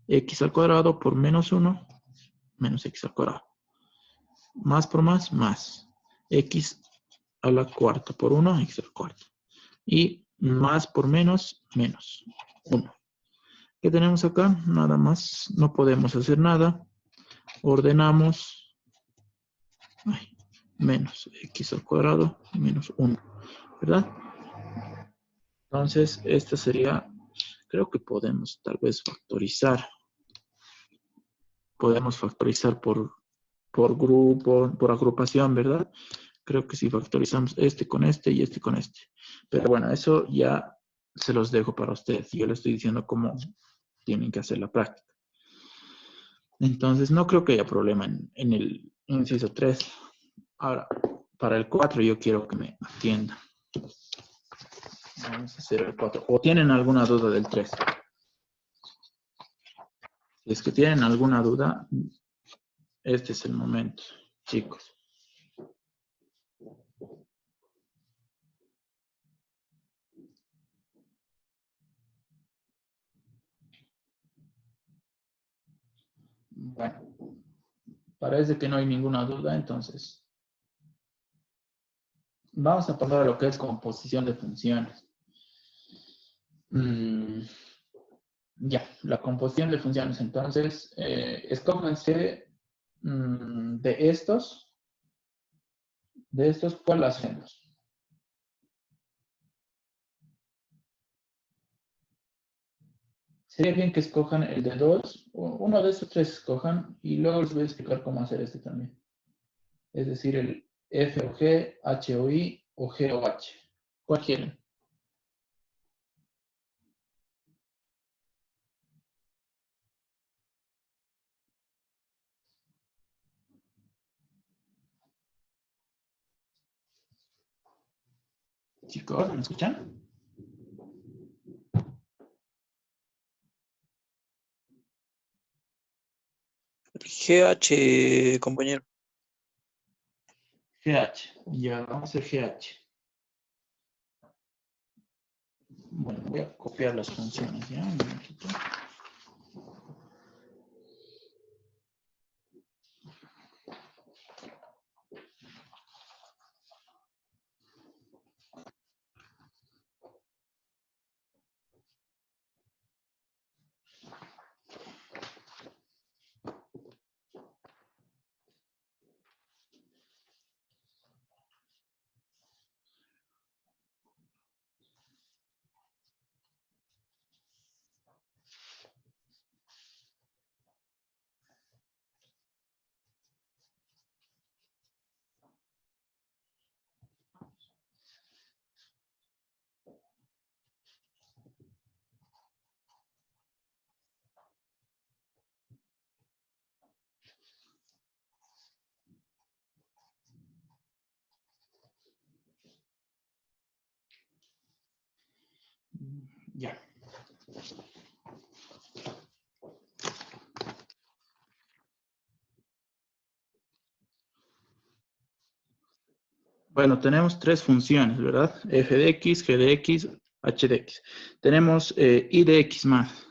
X al cuadrado por menos 1, menos x al cuadrado. Más por más. X a la cuarta por 1, x a la cuarta. Y más por menos, menos 1. ¿Qué tenemos acá? Nada más. No podemos hacer nada. Ordenamos. Menos x al cuadrado menos 1. ¿Verdad? Entonces, esta sería. Creo que podemos tal vez factorizar. Podemos factorizar por grupo, por agrupación, ¿verdad? Creo que si factorizamos este con este y este con este. Pero bueno, eso ya se los dejo para ustedes. Yo les estoy diciendo cómo tienen que hacer la práctica. Entonces, no creo que haya problema en el inciso 3. Ahora, para el 4 yo quiero que me atiendan. Vamos a hacer el 4. ¿O tienen alguna duda del 3? Si es que tienen alguna duda, este es el momento, chicos. Bueno, parece que no hay ninguna duda, entonces vamos a pasar a lo que es composición de funciones. Ya, la composición de funciones. Entonces, escójanse de estos, ¿cuál hacemos? Sería bien que escojan el de 2, uno de estos tres escojan, y luego les voy a explicar cómo hacer este también. Es decir, el F o G, H o I, o G o H. ¿Cuál quieren? Chicos, ¿me escuchan? GH, compañero. GH. Ya, vamos a hacer GH. Bueno, voy a copiar las funciones, ¿ya? Un momentito. Ya. Bueno, tenemos tres funciones, ¿verdad? F de X, G de X, H de X. Tenemos I de X más.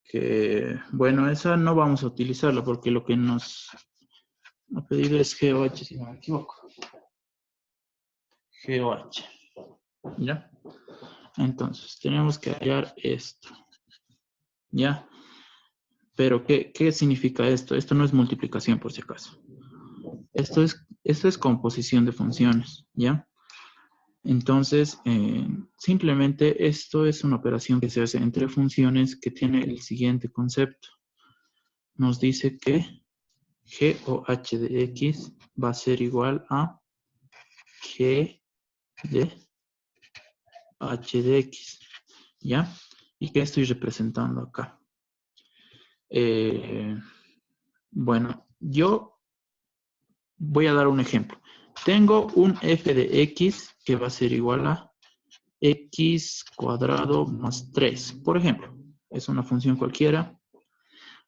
Que, bueno, esa no vamos a utilizarla porque lo que nos ha pedido es G o H, si no me equivoco. G o H. ¿Ya? Entonces, tenemos que hallar esto. ¿Ya? Pero, ¿qué significa esto? Esto no es multiplicación, por si acaso. Esto es composición de funciones, ¿ya? Entonces, simplemente esto es una operación que se hace entre funciones que tiene el siguiente concepto. Nos dice que G o H de X va a ser igual a G de H de X, ¿ya? ¿Y qué estoy representando acá? Bueno, yo voy a dar un ejemplo. Tengo un f de x que va a ser igual a x cuadrado más 3, por ejemplo. Es una función cualquiera.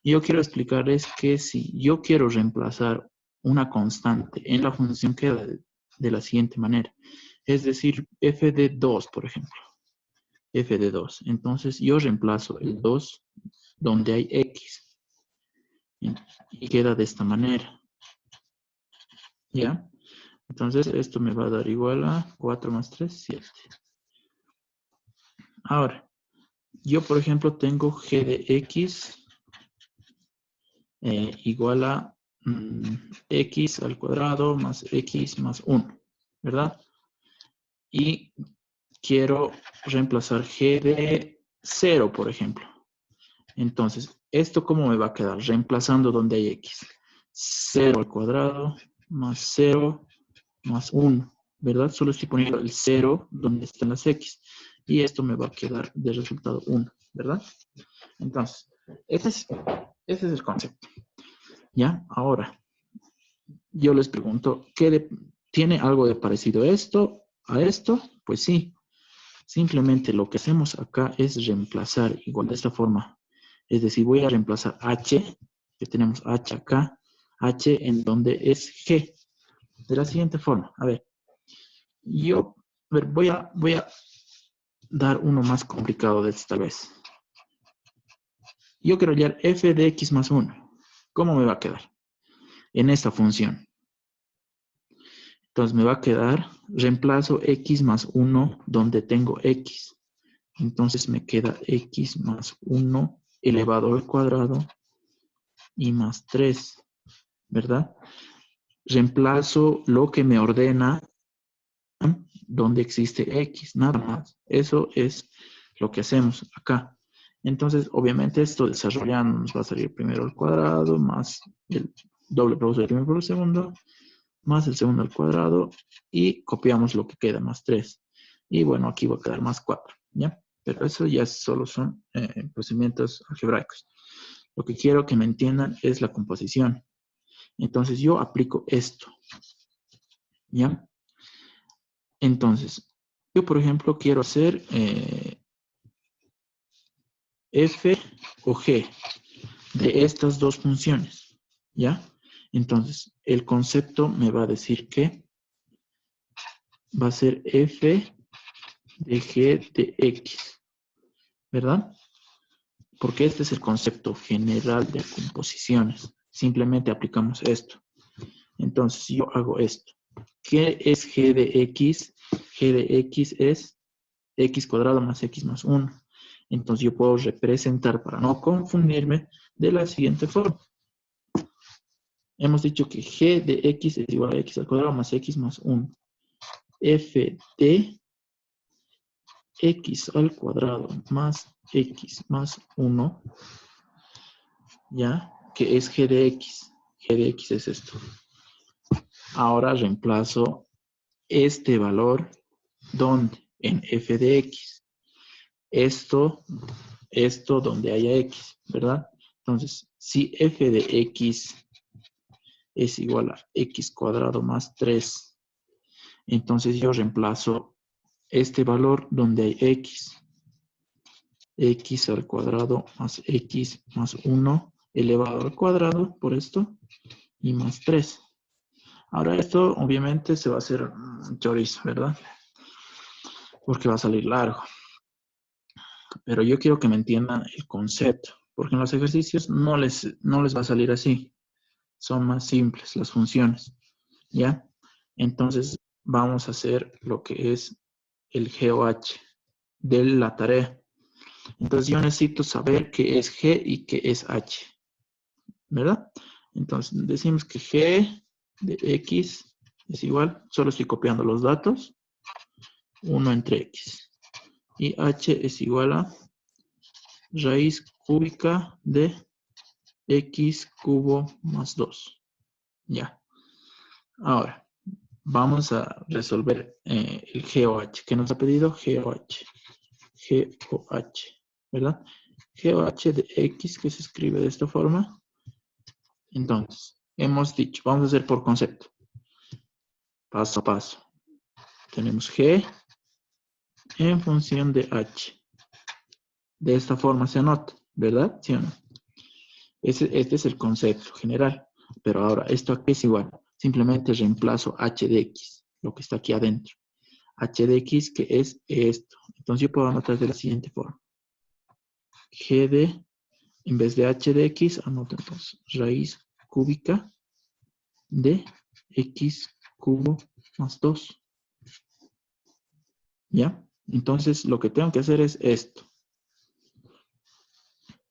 Yo quiero explicarles que si yo quiero reemplazar una constante en la función queda de la siguiente manera. Es decir, f de 2, por ejemplo. F de 2. Entonces yo reemplazo el 2 donde hay x. Y queda de esta manera. ¿Ya? Entonces esto me va a dar igual a 4 más 3, 7. Ahora, yo por ejemplo tengo g de x igual a x al cuadrado más x más 1, ¿verdad? Y quiero reemplazar g de 0, por ejemplo. Entonces, ¿esto cómo me va a quedar? Reemplazando donde hay x. 0 al cuadrado más 0 más 1, ¿verdad? Solo estoy poniendo el 0 donde están las x. Y esto me va a quedar de resultado 1, ¿verdad? Entonces, ese es el concepto. ¿Ya? Ahora, yo les pregunto, ¿tiene algo de parecido esto a esto? Pues sí. Simplemente lo que hacemos acá es reemplazar igual de esta forma. Es decir, voy a reemplazar h, que tenemos h acá, h en donde es g. De la siguiente forma. A ver, voy a dar uno más complicado de esta vez. Yo quiero hallar f de x más 1. ¿Cómo me va a quedar? En esta función. Entonces me va a quedar, reemplazo x más 1 donde tengo x. Entonces me queda x más 1 elevado al cuadrado y más 3, ¿verdad? Reemplazo lo que me ordena donde existe x, nada más. Eso es lo que hacemos acá. Entonces, obviamente, esto desarrollando nos va a salir primero al cuadrado más el doble producto del primero por el segundo, más el segundo al cuadrado, y copiamos lo que queda, más 3. Y bueno, aquí va a quedar más 4, ¿ya? Pero eso ya solo son procedimientos algebraicos. Lo que quiero que me entiendan es la composición. Entonces, yo aplico esto, ¿ya? Entonces, yo, por ejemplo, quiero hacer f o g de estas dos funciones, ¿ya? Entonces, el concepto me va a decir que va a ser f de g de x, ¿verdad? Porque este es el concepto general de composiciones. Simplemente aplicamos esto. Entonces, si yo hago esto, ¿qué es g de x? G de x es x cuadrado más x más 1. Entonces yo puedo representar, para no confundirme, de la siguiente forma. Hemos dicho que g de x es igual a x al cuadrado más x más 1. F de x al cuadrado más x más 1, ¿ya? Que es g de x. G de x es esto. Ahora reemplazo este valor, ¿dónde? En f de x. Esto donde haya x, ¿verdad? Entonces, si f de x es igual a x cuadrado más 3, entonces yo reemplazo este valor donde hay x. X al cuadrado más x más 1 elevado al cuadrado por esto y más 3. Ahora esto obviamente se va a hacer un chorizo, ¿verdad? Porque va a salir largo. Pero yo quiero que me entiendan el concepto, porque en los ejercicios no les va a salir así. Son más simples las funciones, ¿ya? Entonces vamos a hacer lo que es el GOH de la tarea. Entonces yo necesito saber qué es G y qué es H, ¿verdad? Entonces decimos que G de X es igual, solo estoy copiando los datos, 1 entre X. Y H es igual a raíz cúbica de X cubo más 2. Ya. Ahora, vamos a resolver el GOH. ¿Qué nos ha pedido? GOH. GOH, ¿verdad? GOH de X, que se escribe de esta forma. Entonces, hemos dicho, vamos a hacer por concepto. Paso a paso. Tenemos G en función de H. De esta forma se anota, ¿verdad? ¿Sí o no? Este es el concepto general. Pero ahora, esto aquí es igual. Simplemente reemplazo H de X, lo que está aquí adentro. H de X, que es esto. Entonces yo puedo anotar de la siguiente forma. G de, en vez de H de X, anoto entonces raíz cúbica de X cubo más 2. ¿Ya? Entonces lo que tengo que hacer es esto.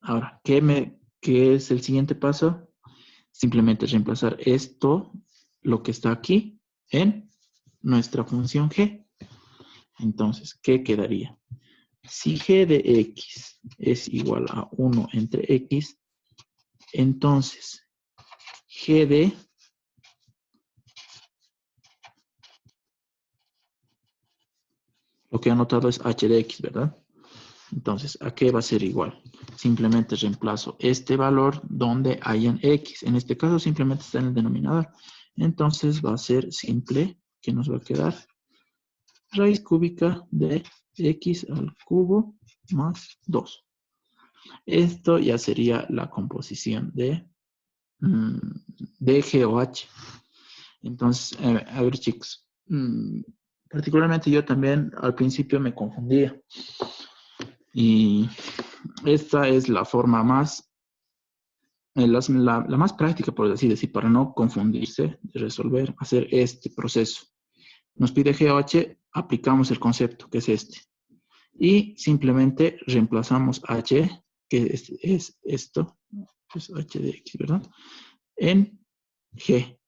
Ahora, ¿qué es el siguiente paso? Simplemente reemplazar esto, lo que está aquí, en nuestra función G. Entonces, ¿qué quedaría? Si G de X es igual a 1 entre X, entonces G de lo que he anotado es H de X, ¿verdad? Entonces, ¿a qué va a ser igual? Simplemente reemplazo este valor donde hayan X. En este caso, simplemente está en el denominador. Entonces, va a ser simple, que nos va a quedar raíz cúbica de X al cubo más 2. Esto ya sería la composición de GOH. Entonces, a ver chicos, particularmente yo también al principio me confundía. Y esta es la forma más, la más práctica, por así decir, para no confundirse, de resolver, hacer este proceso. Nos pide GOH, aplicamos el concepto, que es este. Y simplemente reemplazamos h, que es esto, pues h de x, ¿verdad? En g.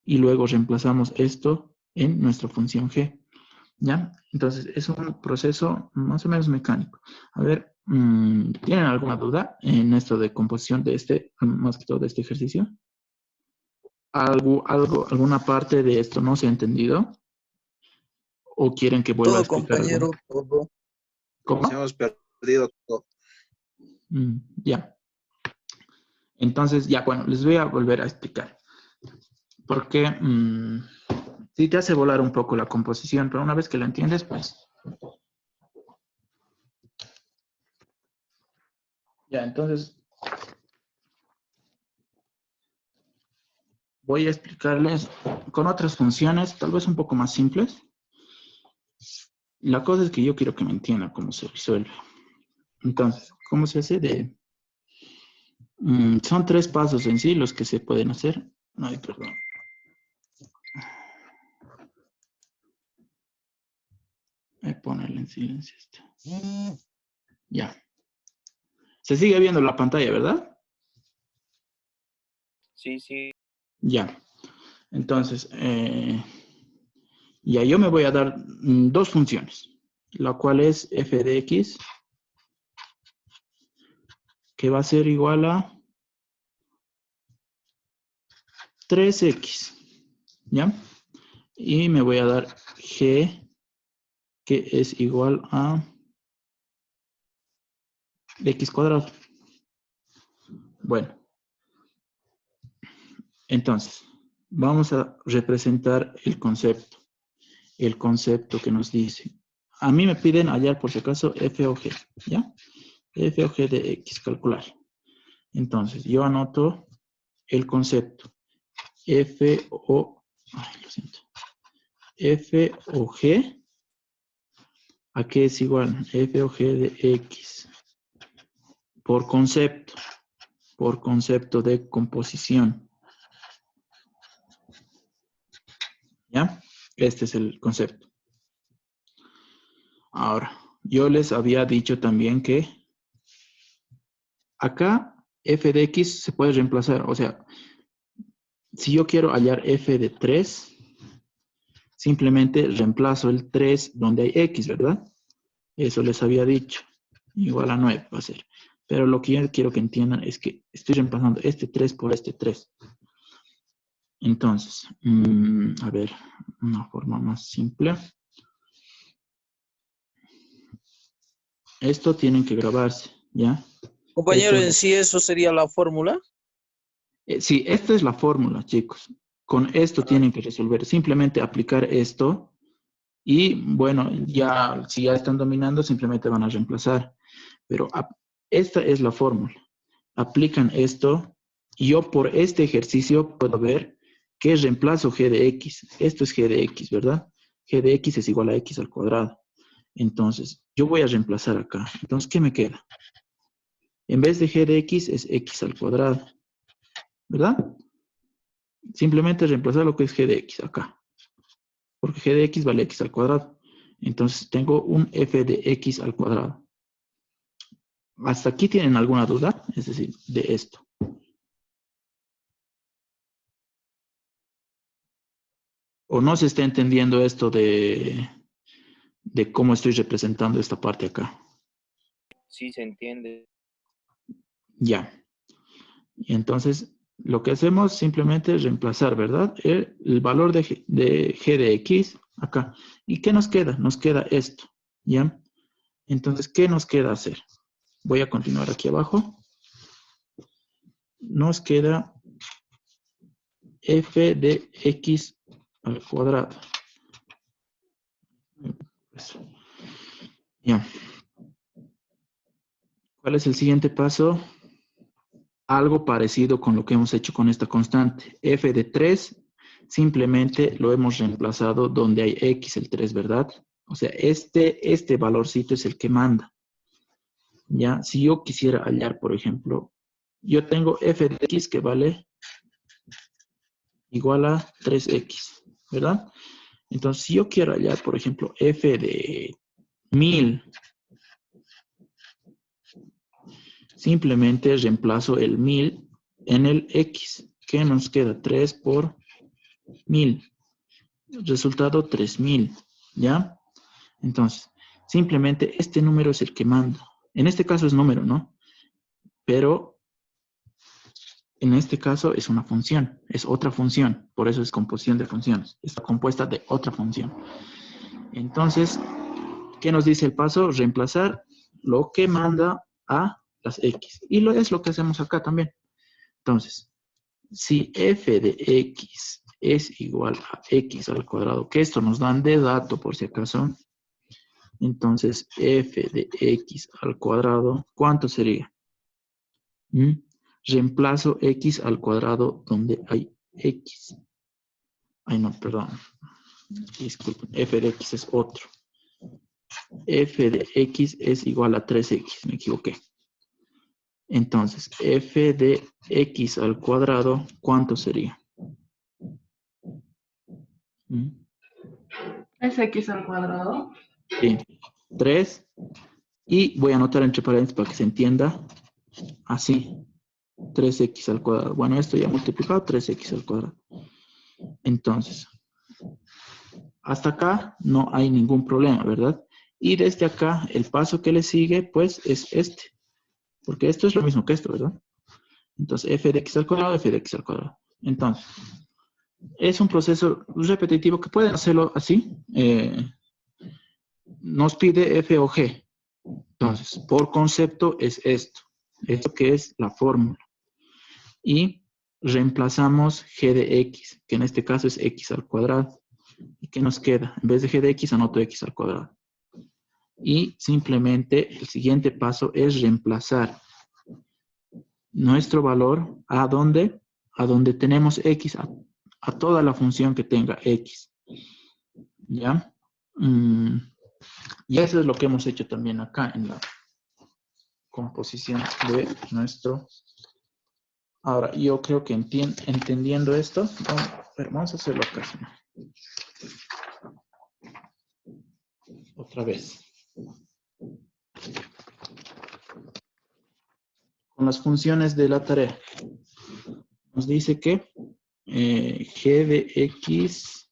Y luego reemplazamos esto en nuestra función g. ¿Ya? Entonces, es un proceso más o menos mecánico. A ver, ¿tienen alguna duda en esto de composición de este, más que todo de este ejercicio? ¿Alguna parte de esto no se ha entendido? ¿O quieren que vuelva a Todo, explicar algo? compañero, todo. ¿Cómo? Nos hemos perdido todo. Ya. Entonces, ya, bueno, les voy a volver a explicar. Porque sí te hace volar un poco la composición, pero una vez que la entiendes, pues... Ya, entonces... Voy a explicarles con otras funciones, tal vez un poco más simples. La cosa es que yo quiero que me entiendan cómo se resuelve. Entonces, ¿cómo se hace? Son 3 pasos en sí los que se pueden hacer. Ay, perdón. Voy a ponerle en silencio esto. Ya. Se sigue viendo la pantalla, ¿verdad? Sí, sí. Ya. Entonces, ya yo me voy a dar 2 funciones. La cual es f de x, que va a ser igual a 3x. ¿Ya? Y me voy a dar g, que es igual a x cuadrado. Bueno, entonces, vamos a representar el concepto. El concepto que nos dice. A mí me piden hallar, por si acaso, f o g, ¿ya? F o g de x, calcular. Entonces, yo anoto el concepto. F o... Ay, lo siento. F o g, ¿a qué es igual? F o g de x. Por concepto de composición. ¿Ya? Este es el concepto. Ahora, yo les había dicho también que acá f de x se puede reemplazar. O sea, si yo quiero hallar f de 3, simplemente reemplazo el 3 donde hay x, ¿verdad? Eso les había dicho. Igual a 9 va a ser. Pero lo que yo quiero que entiendan es que estoy reemplazando este 3 por este 3. Entonces, a ver, una forma más simple. Esto tienen que grabarse, ¿ya? Compañero, Esto, en sí eso sería la fórmula. sí, esta es la fórmula, chicos. Con esto tienen que resolver. Simplemente aplicar esto y, bueno, ya si ya están dominando, simplemente van a reemplazar. Pero esta es la fórmula. Aplican esto y yo por este ejercicio puedo ver que reemplazo g de x. Esto es g de x, ¿verdad? G de x es igual a x al cuadrado. Entonces, yo voy a reemplazar acá. Entonces, ¿qué me queda? En vez de g de x es x al cuadrado, ¿verdad? Simplemente reemplazar lo que es g de x acá. Porque g de x vale x al cuadrado. Entonces, tengo un f de x al cuadrado. ¿Hasta aquí tienen alguna duda? Es decir, de esto. ¿O no se está entendiendo esto de cómo estoy representando esta parte acá? Sí se entiende. Ya. Y entonces, lo que hacemos simplemente es reemplazar, ¿verdad? El valor de g de x acá. ¿Y qué nos queda? Nos queda esto, ¿ya? Entonces, ¿qué nos queda hacer? Voy a continuar aquí abajo. Nos queda f de x al cuadrado. Ya. ¿Cuál es el siguiente paso? Algo parecido con lo que hemos hecho con esta constante. F de 3, simplemente lo hemos reemplazado donde hay x, el 3, ¿verdad? O sea, este valorcito es el que manda. Ya, si yo quisiera hallar, por ejemplo, yo tengo f de x que vale igual a 3x, ¿verdad? Entonces, si yo quiero hallar, por ejemplo, f de 1000, simplemente reemplazo el 1000 en el X. ¿Qué nos queda? 3 por 1000. Resultado 3000. ¿Ya? Entonces, simplemente este número es el que mando. En este caso es número, ¿no? Pero en este caso es una función, es otra función. Por eso es composición de funciones. Está compuesta de otra función. Entonces, ¿qué nos dice el paso? Reemplazar lo que manda a las X. Y es lo que hacemos acá también. Entonces, si f de X es igual a X al cuadrado, que esto nos dan de dato por si acaso, entonces f de X al cuadrado, ¿cuánto sería? Reemplazo X al cuadrado donde hay X. Ay, no, perdón. Disculpen, f de X es otro. F de X es igual a 3X, me equivoqué. Entonces, f de X al cuadrado, ¿cuánto sería? 3x al cuadrado. Sí, 3. Y voy a anotar entre paréntesis para que se entienda. Así, 3x al cuadrado. Bueno, esto ya multiplicado, 3x al cuadrado. Entonces, hasta acá no hay ningún problema, ¿verdad? Y desde acá, el paso que le sigue, pues, es este. Porque esto es lo mismo que esto, ¿verdad? Entonces, f de x al cuadrado, f de x al cuadrado. Entonces, es un proceso repetitivo que pueden hacerlo así. Nos pide f o g. Entonces, por concepto es esto. Esto que es la fórmula. Y reemplazamos g de x, que en este caso es x al cuadrado. ¿Y qué nos queda? En vez de g de x, anoto x al cuadrado. Y simplemente el siguiente paso es reemplazar nuestro valor a donde tenemos x, a toda la función que tenga x. ¿Ya? Y eso es lo que hemos hecho también acá en la composición de nuestro. Ahora, yo creo que entendiendo esto, vamos a hacerlo acá. Otra vez. Con las funciones de la tarea. Nos dice que g de x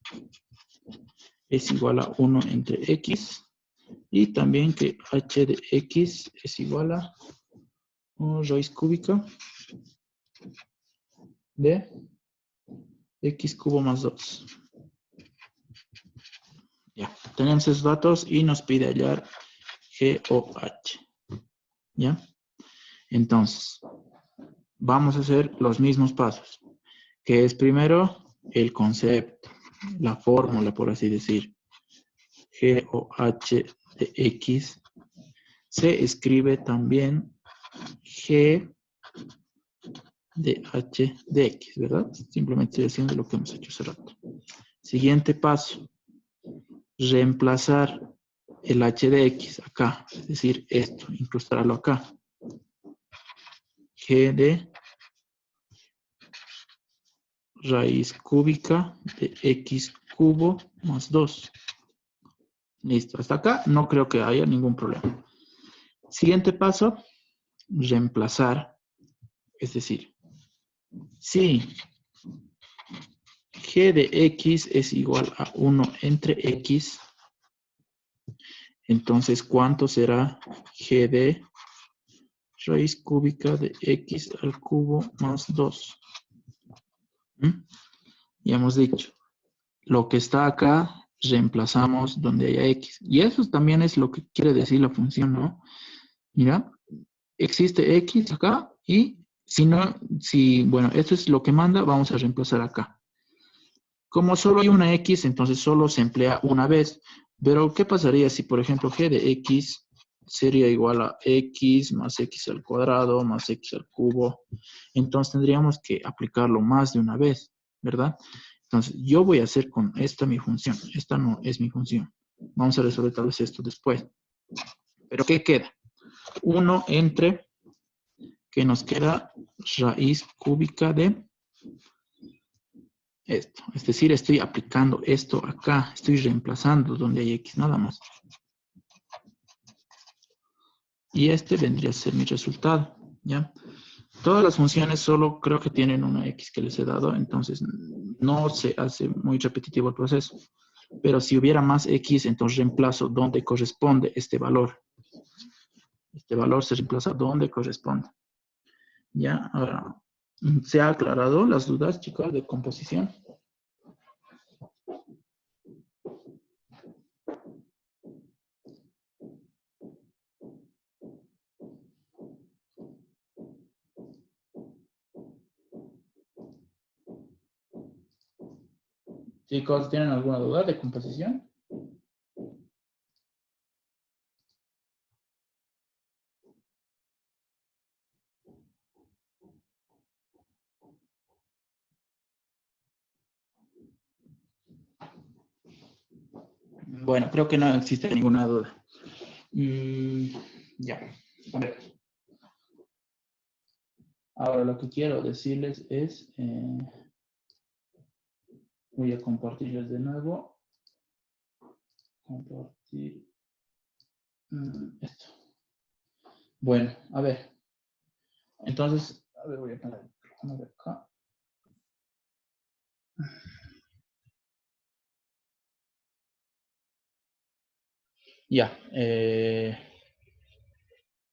es igual a 1 entre x. Y también que h de x es igual a raíz cúbica de x cubo más 2. Ya, tenemos esos datos y nos pide hallar g o h. ¿Ya? Entonces, vamos a hacer los mismos pasos. Que es primero el concepto, la fórmula, por así decir. G o h de x se escribe también g de h de x, ¿verdad? Simplemente estoy haciendo lo que hemos hecho hace rato. Siguiente paso. Reemplazar el h de x acá, es decir, esto, incrustarlo acá. G de raíz cúbica de x cubo más 2. Listo, hasta acá no creo que haya ningún problema. Siguiente paso, reemplazar, es decir, si g de x es igual a 1 entre x, entonces, ¿cuánto será g de raíz cúbica de x al cubo más 2? Ya hemos dicho, lo que está acá, reemplazamos donde haya x. Y eso también es lo que quiere decir la función, ¿no? Mira, existe x acá y bueno, esto es lo que manda, vamos a reemplazar acá. Como solo hay una x, entonces solo se emplea una vez. Pero, ¿qué pasaría si, por ejemplo, g de x sería igual a x más x al cuadrado más x al cubo? Entonces tendríamos que aplicarlo más de una vez, ¿verdad? Entonces, yo voy a hacer con esta mi función. Esta no es mi función. Vamos a resolver tal vez esto después. ¿Pero qué queda? 1 entre, que nos queda raíz cúbica de esto. Es decir, estoy aplicando esto acá. Estoy reemplazando donde hay x nada más. Y este vendría a ser mi resultado. ¿Ya? Todas las funciones solo creo que tienen una X que les he dado, entonces no se hace muy repetitivo el proceso. Pero si hubiera más X, entonces reemplazo donde corresponde este valor. Este valor se reemplaza donde corresponde. ¿Ya? Ahora, ¿se ha aclarado las dudas, chicos, de composición? Chicos, ¿tienen alguna duda de composición? Bueno, creo que no existe ninguna duda. Ya, a ver. Ahora lo que quiero decirles es, voy a compartirles de nuevo. Compartir esto. Bueno, a ver. Entonces, a ver, voy a poner el micrófono de acá. Ya,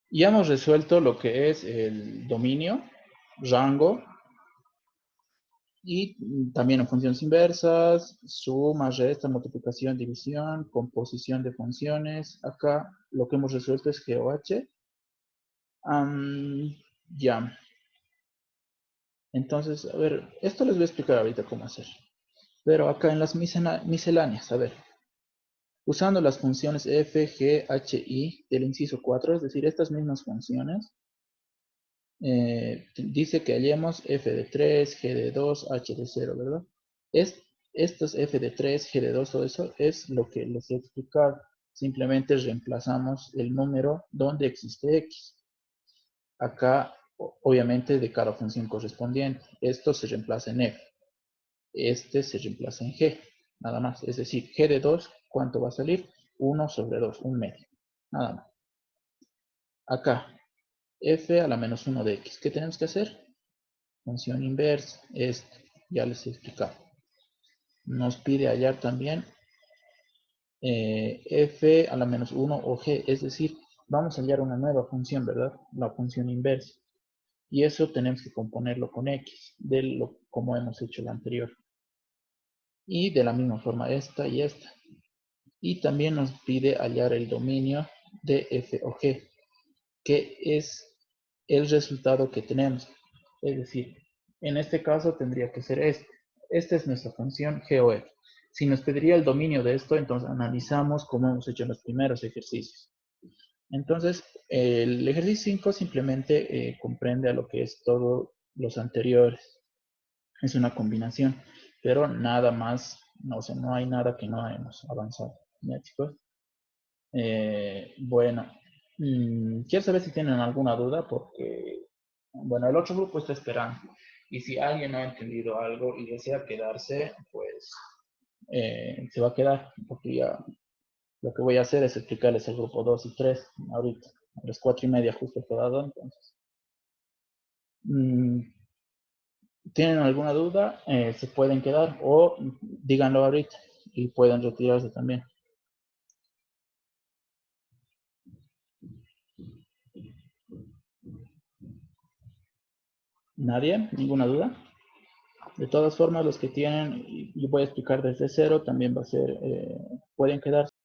ya hemos resuelto lo que es el dominio, rango, y también en funciones inversas, suma, resta, multiplicación, división, composición de funciones. Acá lo que hemos resuelto es GOH. Ya. Entonces, a ver, esto les voy a explicar ahorita cómo hacer. Pero acá en las misceláneas, a ver. Usando las funciones f, g, h, i del inciso 4, es decir, estas mismas funciones, dice que hallemos f de 3, g de 2, h de 0, ¿verdad? Estos f de 3, g de 2, todo eso es lo que les he explicado. Simplemente reemplazamos el número donde existe x. Acá, obviamente, de cada función correspondiente. Esto se reemplaza en f. Este se reemplaza en g. Nada más. Es decir, g de 2, ¿cuánto va a salir? 1 sobre 2, un medio. Nada más. Acá, f a la menos 1 de x. ¿Qué tenemos que hacer? Función inversa. Esto, ya les he explicado. Nos pide hallar también f a la menos 1 o g. Es decir, vamos a hallar una nueva función, ¿verdad? La función inversa. Y eso tenemos que componerlo con x, como hemos hecho la anterior. Y de la misma forma esta y esta. Y también nos pide hallar el dominio de f o g, que es el resultado que tenemos. Es decir, en este caso tendría que ser este. Esta es nuestra función g o f. Si nos pediría el dominio de esto, entonces analizamos como hemos hecho en los primeros ejercicios. Entonces, el ejercicio 5 simplemente comprende a lo que es todos los anteriores. Es una combinación, pero nada más, no, o sea, no hay nada que no hemos avanzado. ¿Ya, chicos? Bueno, quiero saber si tienen alguna duda porque, bueno, el otro grupo está esperando. Y si alguien no ha entendido algo y desea quedarse, pues se va a quedar, porque ya lo que voy a hacer es explicarles el grupo 2 y 3 ahorita, a las 4:30 justo está dado, entonces. ¿Tienen alguna duda? Se pueden quedar o díganlo ahorita y pueden retirarse también. ¿Nadie? ¿Ninguna duda? De todas formas, los que tienen, yo voy a explicar desde cero, también va a ser, pueden quedarse.